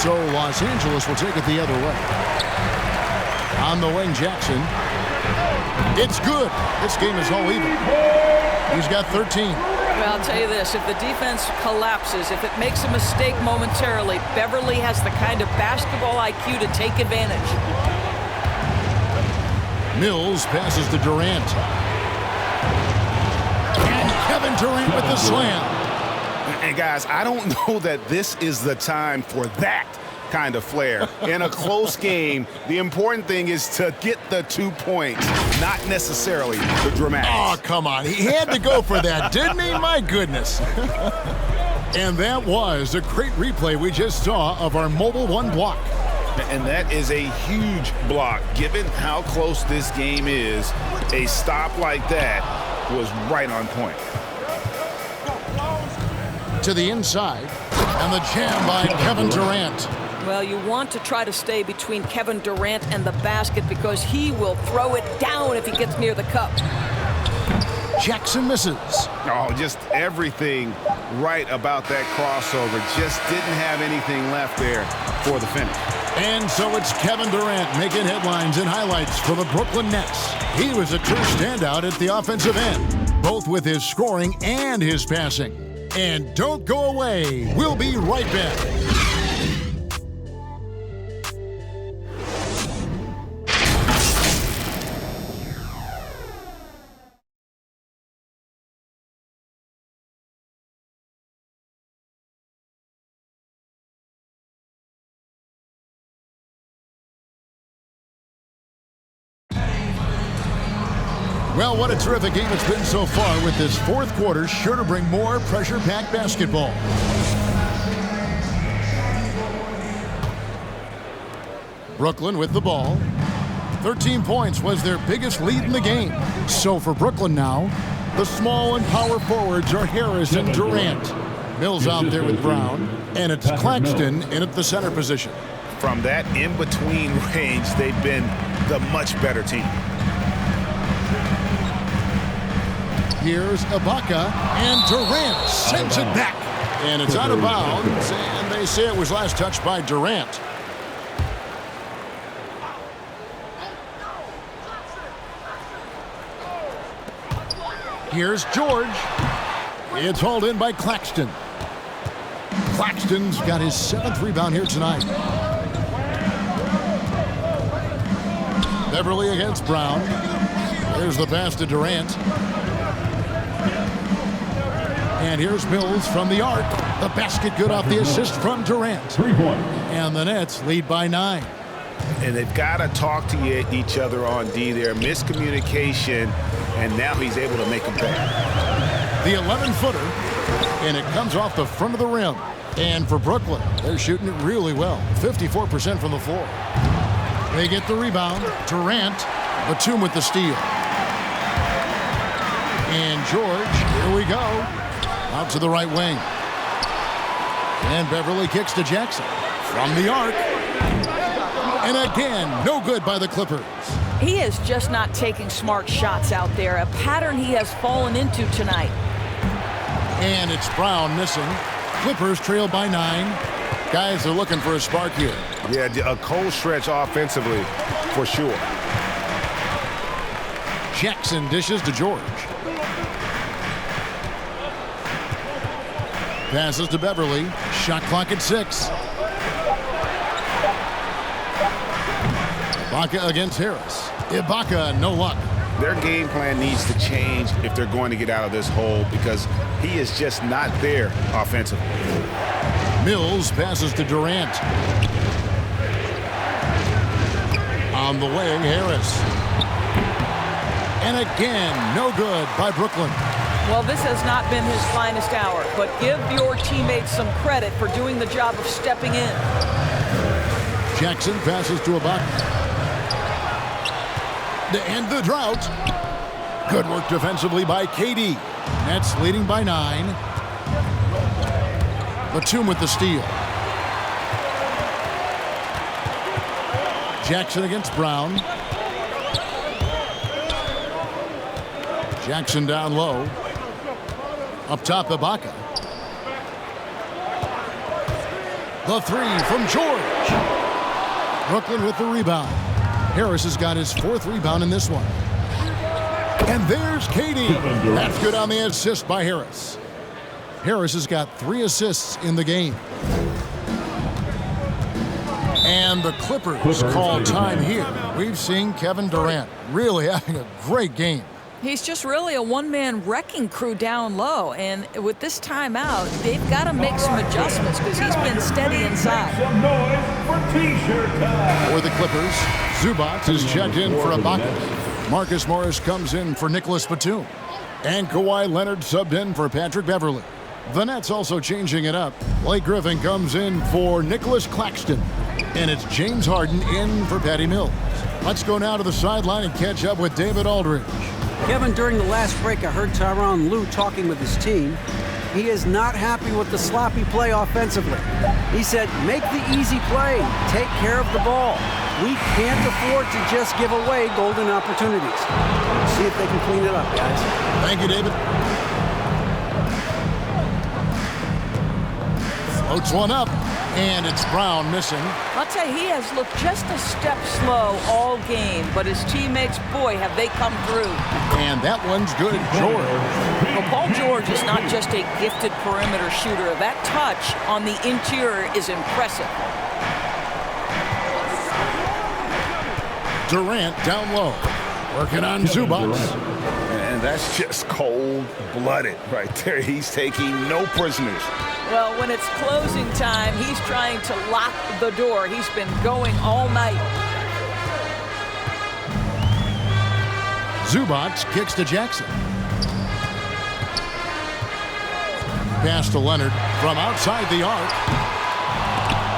So Los Angeles will take it the other way. On the wing, Jackson. It's good. This game is all even. He's got 13. Well, I'll tell you this, if the defense collapses, if it makes a mistake momentarily, Beverly has the kind of basketball IQ to take advantage. Mills passes to Durant. And Kevin Durant with the slam. And guys, I don't know that this is the time for that kind of flair. In a close game, the important thing is to get the 2 points, not necessarily the dramatics. Oh, come on. He had to go for that, didn't he? My goodness. And that was a great replay we just saw of our Mobile One block. And that is a huge block. Given how close this game is, a stop like that was right on point. To the inside, and the jam by Kevin Durant. Well, you want to try to stay between Kevin Durant and the basket because he will throw it down if he gets near the cup. Jackson misses. Oh, just everything right about that crossover. Just didn't have anything left there for the finish. And so it's Kevin Durant making headlines and highlights for the Brooklyn Nets. He was a true standout at the offensive end, both with his scoring and his passing. And don't go away. We'll be right back. Well, what a terrific game it's been so far, with this fourth quarter sure to bring more pressure-packed basketball. Brooklyn with the ball. 13 points was their biggest lead in the game. So for Brooklyn now, the small and power forwards are Harris and Durant. Mills out there with Brown, and it's Claxton in at the center position. From that in-between range, they've been the much better team. Here's Ibaka, and Durant sends it back. And it's out of bounds, and they say it was last touched by Durant. Here's George. It's hauled in by Claxton. Claxton's got his 7th rebound here tonight. Beverly against Brown. There's the pass to Durant. And here's Mills from the arc. The basket good off the assist from Durant. 3 points. And the Nets lead by 9. And they've got to talk to each other on D there. Miscommunication, and now he's able to make them pay. The 11-footer, and it comes off the front of the rim. And for Brooklyn, they're shooting it really well. 54% from the floor. They get the rebound. Durant, Batum with the steal. And George, here we go. Out to the right wing. And Beverly kicks to Jackson from the arc. And again, no good by the Clippers. He is just not taking smart shots out there, a pattern he has fallen into tonight. And it's Brown missing. Clippers trail by 9. Guys are looking for a spark here. Yeah, a cold stretch offensively for sure. Jackson dishes to George. Passes to Beverly. Shot clock at 6. Ibaka against Harris. Ibaka, no luck. Their game plan needs to change if they're going to get out of this hole, because he is just not there offensively. Mills passes to Durant. On the wing, Harris. And again, no good by Brooklyn. Well, this has not been his finest hour, but give your teammates some credit for doing the job of stepping in. Jackson passes to Ibaka. To end the drought. Good work defensively by KD. Nets leading by 9. Batum with the steal. Jackson against Brown. Jackson down low. Up top, Ibaka. The 3 from George. Brooklyn with the rebound. Harris has got his 4th rebound in this one. And there's Katie. That's good on the assist by Harris. Harris has got 3 assists in the game. And the Clippers call time here. We've seen Kevin Durant really having a great game. He's just really a one-man wrecking crew down low, and with this timeout, they've got to make some adjustments because he's been steady inside. Some noise for T-shirt time. For the Clippers, Zubac is checked in for Ibaka. Marcus Morris comes in for Nicholas Batum. And Kawhi Leonard subbed in for Patrick Beverley. The Nets also changing it up. Blake Griffin comes in for Nicholas Claxton. And it's James Harden in for Patty Mills. Let's go now to the sideline and catch up with David Aldridge. Kevin, during the last break, I heard Tyronn Lue talking with his team. He is not happy with the sloppy play offensively. He said, make the easy play, take care of the ball. We can't afford to just give away golden opportunities. See if they can clean it up, guys. Thank you, David. Floats one up, and it's Brown missing. I'll tell you, he has looked just a step slow all game, but his teammates, boy, have they come through. And that one's good, George. Well, Paul George is not just a gifted perimeter shooter. That touch on the interior is impressive. Durant down low, working on Zubac. And that's just cold-blooded right there. He's taking no prisoners. Well, when it's closing time, he's trying to lock the door. He's been going all night. Zubac kicks to Jackson. Pass to Leonard from outside the arc.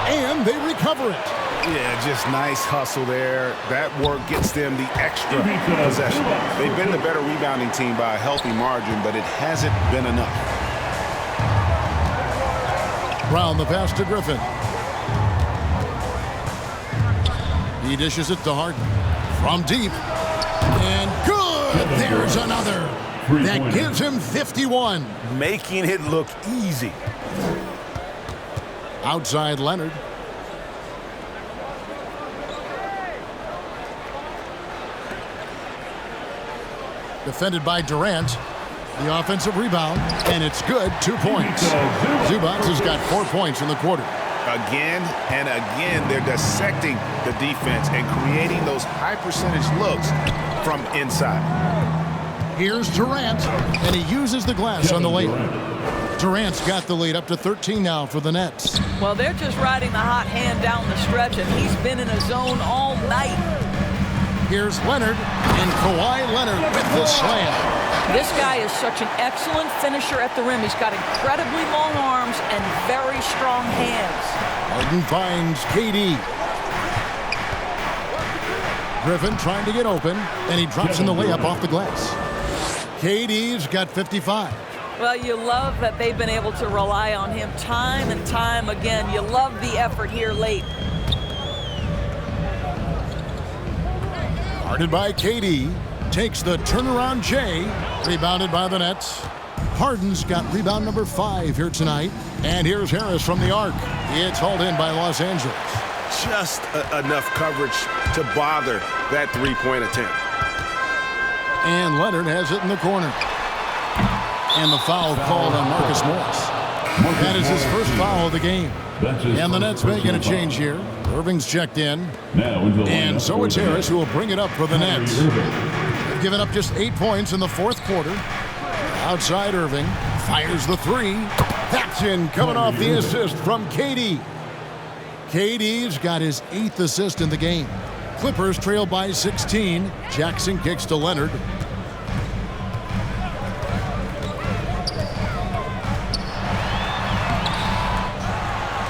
And they recover it. Yeah, just nice hustle there. That work gets them the extra possession. They've been the better rebounding team by a healthy margin, but it hasn't been enough. Brown the pass to Griffin. He dishes it to Harden. From deep. And good! There's another. That gives him 51. Making it look easy. Outside Leonard. Defended by Durant. The offensive rebound, and it's good, 2 points. Zubac has got 4 points in the quarter. Again and again, they're dissecting the defense and creating those high-percentage looks from inside. Here's Durant, and he uses the glass on the layup. Durant's got the lead up to 13 now for the Nets. Well, they're just riding the hot hand down the stretch, and he's been in a zone all night. Here's Leonard, and Kawhi Leonard with the slam. This guy is such an excellent finisher at the rim. He's got incredibly long arms and very strong hands. Harden finds KD. Griffin trying to get open, and he drops in the layup off the glass. KD's got 55. Well, you love that they've been able to rely on him time and time again. You love the effort here late. Guarded by KD. Takes the turnaround J. Rebounded by the Nets. Harden's got rebound number 5 here tonight. And here's Harris from the arc. It's hauled in by Los Angeles. Just enough coverage to bother that three-point attempt. And Leonard has it in the corner. And the foul called on Marcus Morris. That is his first foul of the game. And the Nets making a change here. Irving's checked in. And so it's Harris who will bring it up for the Nets. They've given up just 8 points in the fourth quarter. Outside Irving. Fires the 3. That's in, coming off the assist from KD. KD's got his 8th assist in the game. Clippers trail by 16. Jackson kicks to Leonard.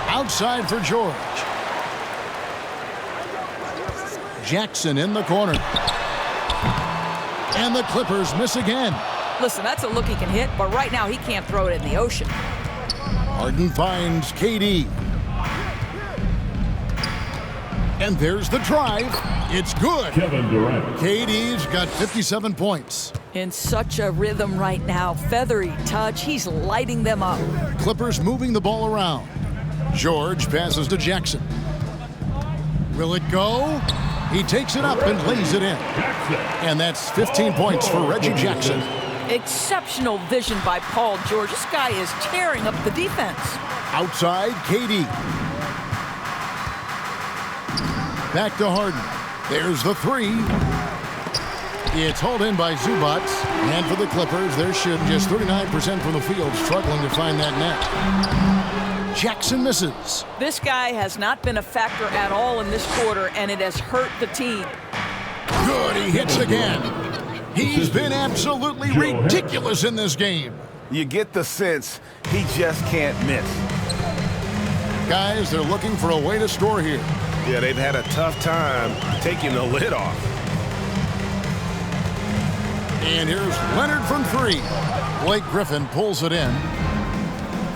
Outside for George. Jackson in the corner. And the Clippers miss again. Listen, that's a look he can hit, but right now he can't throw it in the ocean. Harden finds KD. And there's the drive. It's good. Kevin Durant. KD's got 57 points. In such a rhythm right now. Feathery touch. He's lighting them up. Clippers moving the ball around. George passes to Jackson. Will it go? He takes it up and lays it in. And that's 15 points for Reggie Jackson. Exceptional vision by Paul George. This guy is tearing up the defense. Outside, KD. Back to Harden. There's the three. It's hauled in by Zubac. And for the Clippers, they're shooting just 39% from the field, struggling to find that net. Jackson misses. This guy has not been a factor at all in this quarter, and it has hurt the team. Good, he hits again. He's been absolutely ridiculous in this game. You get the sense he just can't miss. Guys, they're looking for a way to score here. Yeah, they've had a tough time taking the lid off. And here's Leonard from three. Blake Griffin pulls it in.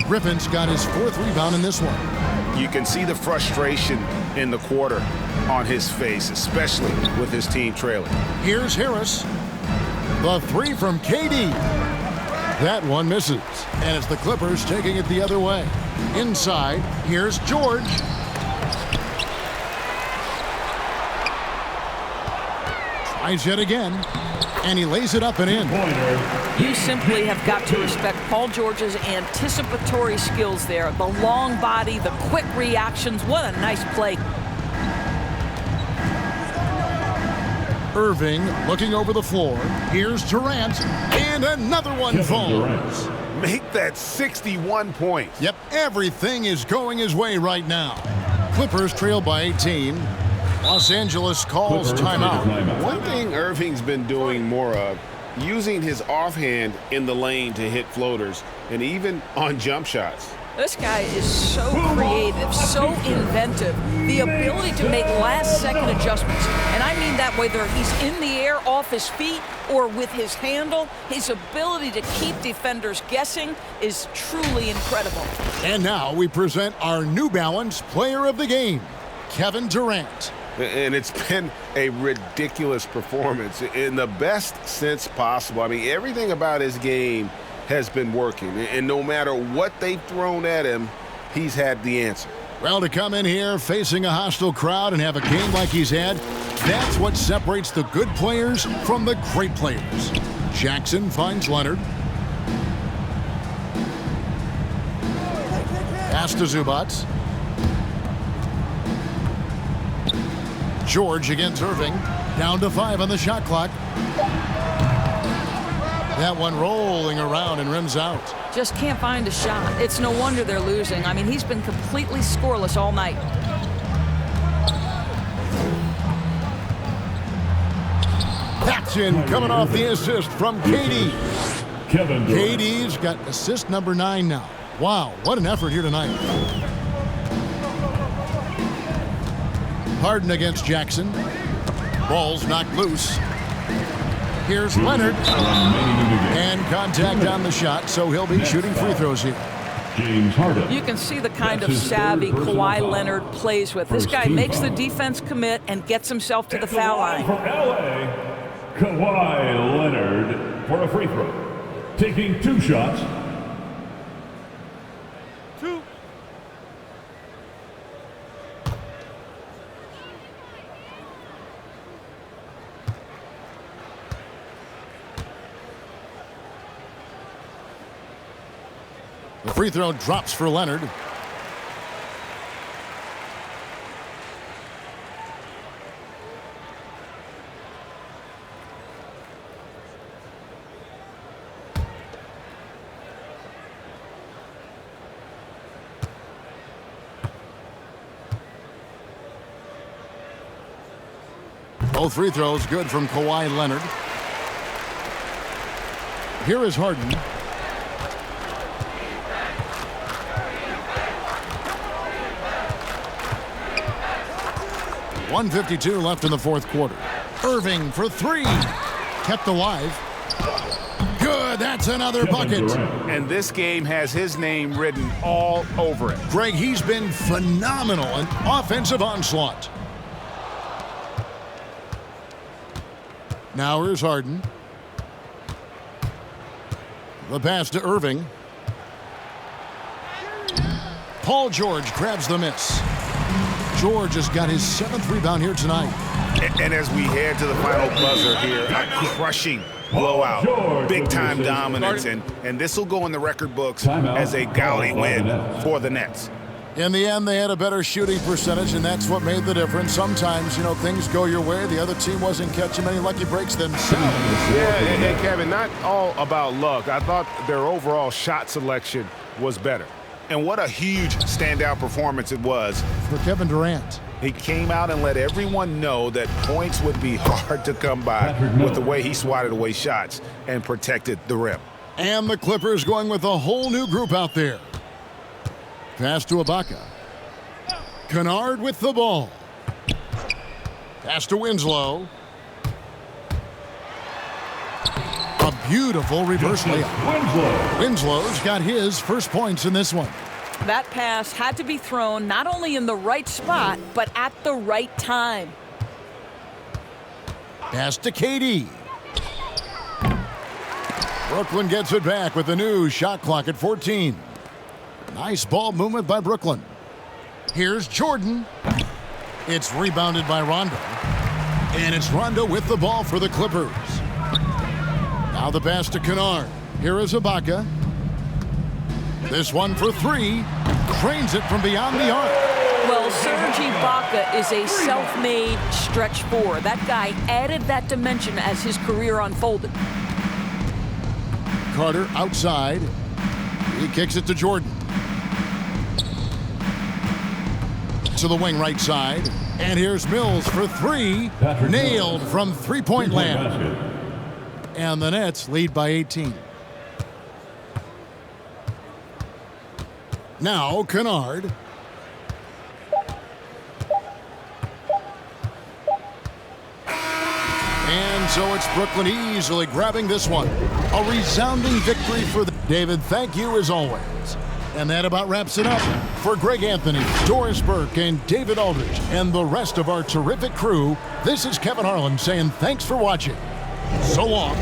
Griffin's got his fourth rebound in this one. You can see the frustration in the quarter on his face, especially with his team trailing. Here's Harris. The three from KD. That one misses. And it's the Clippers taking it the other way. Inside, here's George. Tries yet again. And he lays it up and in. You simply have got to respect Paul George's anticipatory skills there. The long body, the quick reactions. What a nice play. Irving looking over the floor. Here's Durant. And another one falls. Make that 61 points. Yep, everything is going his way right now. Clippers trail by 18. Los Angeles calls timeout. One thing Irving's been doing more of, using his offhand in the lane to hit floaters and even on jump shots. This guy is so creative, so inventive. The ability to make last-second adjustments. And I mean that whether he's in the air off his feet or with his handle, his ability to keep defenders guessing is truly incredible. And now we present our New Balance Player of the Game, Kevin Durant. And it's been a ridiculous performance in the best sense possible. I mean, everything about his game has been working. And no matter what they've thrown at him, he's had the answer. Well, to come in here facing a hostile crowd and have a game like he's had, that's what separates the good players from the great players. Jackson finds Leonard. Pass to Zubac. George against Irving. Down to 5 on the shot clock. That one rolling around and rims out. Just can't find a shot. It's no wonder they're losing. I mean, he's been completely scoreless all night. That's in, coming off the assist from KD. Kevin Durant. KD's got assist number 9 now. Wow, what an effort here tonight. Harden against Jackson. Ball's knocked loose. Here's Leonard. And contact on the shot, so he'll be shooting free throws here. James Harden. You can see the kind of savvy Kawhi Leonard plays with. This guy makes the defense commit and gets himself to the foul line. For LA, Kawhi Leonard for a free throw. Taking 2 shots. The free throw drops for Leonard. Both free throws good from Kawhi Leonard. Here is Harden. .152 left in the fourth quarter. Irving for 3. Kept alive. Good, that's another bucket. And this game has his name written all over it. Greg, he's been phenomenal in offensive onslaught. Now here's Harden. The pass to Irving. Paul George grabs the miss. George has got his 7th rebound here tonight. And as we head to the final buzzer here, a crushing blowout, big-time dominance, and this will go in the record books as a gaudy win for the Nets. In the end, they had a better shooting percentage, and that's what made the difference. Sometimes, you know, things go your way. The other team wasn't catching many lucky breaks themselves. Yeah, and Kevin, not all about luck. I thought their overall shot selection was better. And what a huge standout performance it was for Kevin Durant. He came out and let everyone know that points would be hard to come by with the way he swatted away shots and protected the rim. And the Clippers going with a whole new group out there. Pass to Ibaka. Kennard with the ball. Pass to Winslow. A beautiful reverse layup. Winslow's got his first points in this one. That pass had to be thrown not only in the right spot, but at the right time. Pass to KD. Brooklyn gets it back with the new shot clock at 14. Nice ball movement by Brooklyn. Here's Jordan. It's rebounded by Rondo. And it's Rondo with the ball for the Clippers. Now the pass to Kennard. Here is Ibaka. This one for 3. Trains it from beyond the arc. Well, Serge Ibaka is a self-made stretch 4. That guy added that dimension as his career unfolded. Carter outside. He kicks it to Jordan. To the wing right side. And here's Mills for 3. Nailed from three-point land. And the Nets lead by 18. Now Kennard. And so it's Brooklyn easily grabbing this one. A resounding victory for the... David, thank you as always. And that about wraps it up. For Greg Anthony, Doris Burke, and David Aldridge, and the rest of our terrific crew, this is Kevin Harlan saying thanks for watching. So long.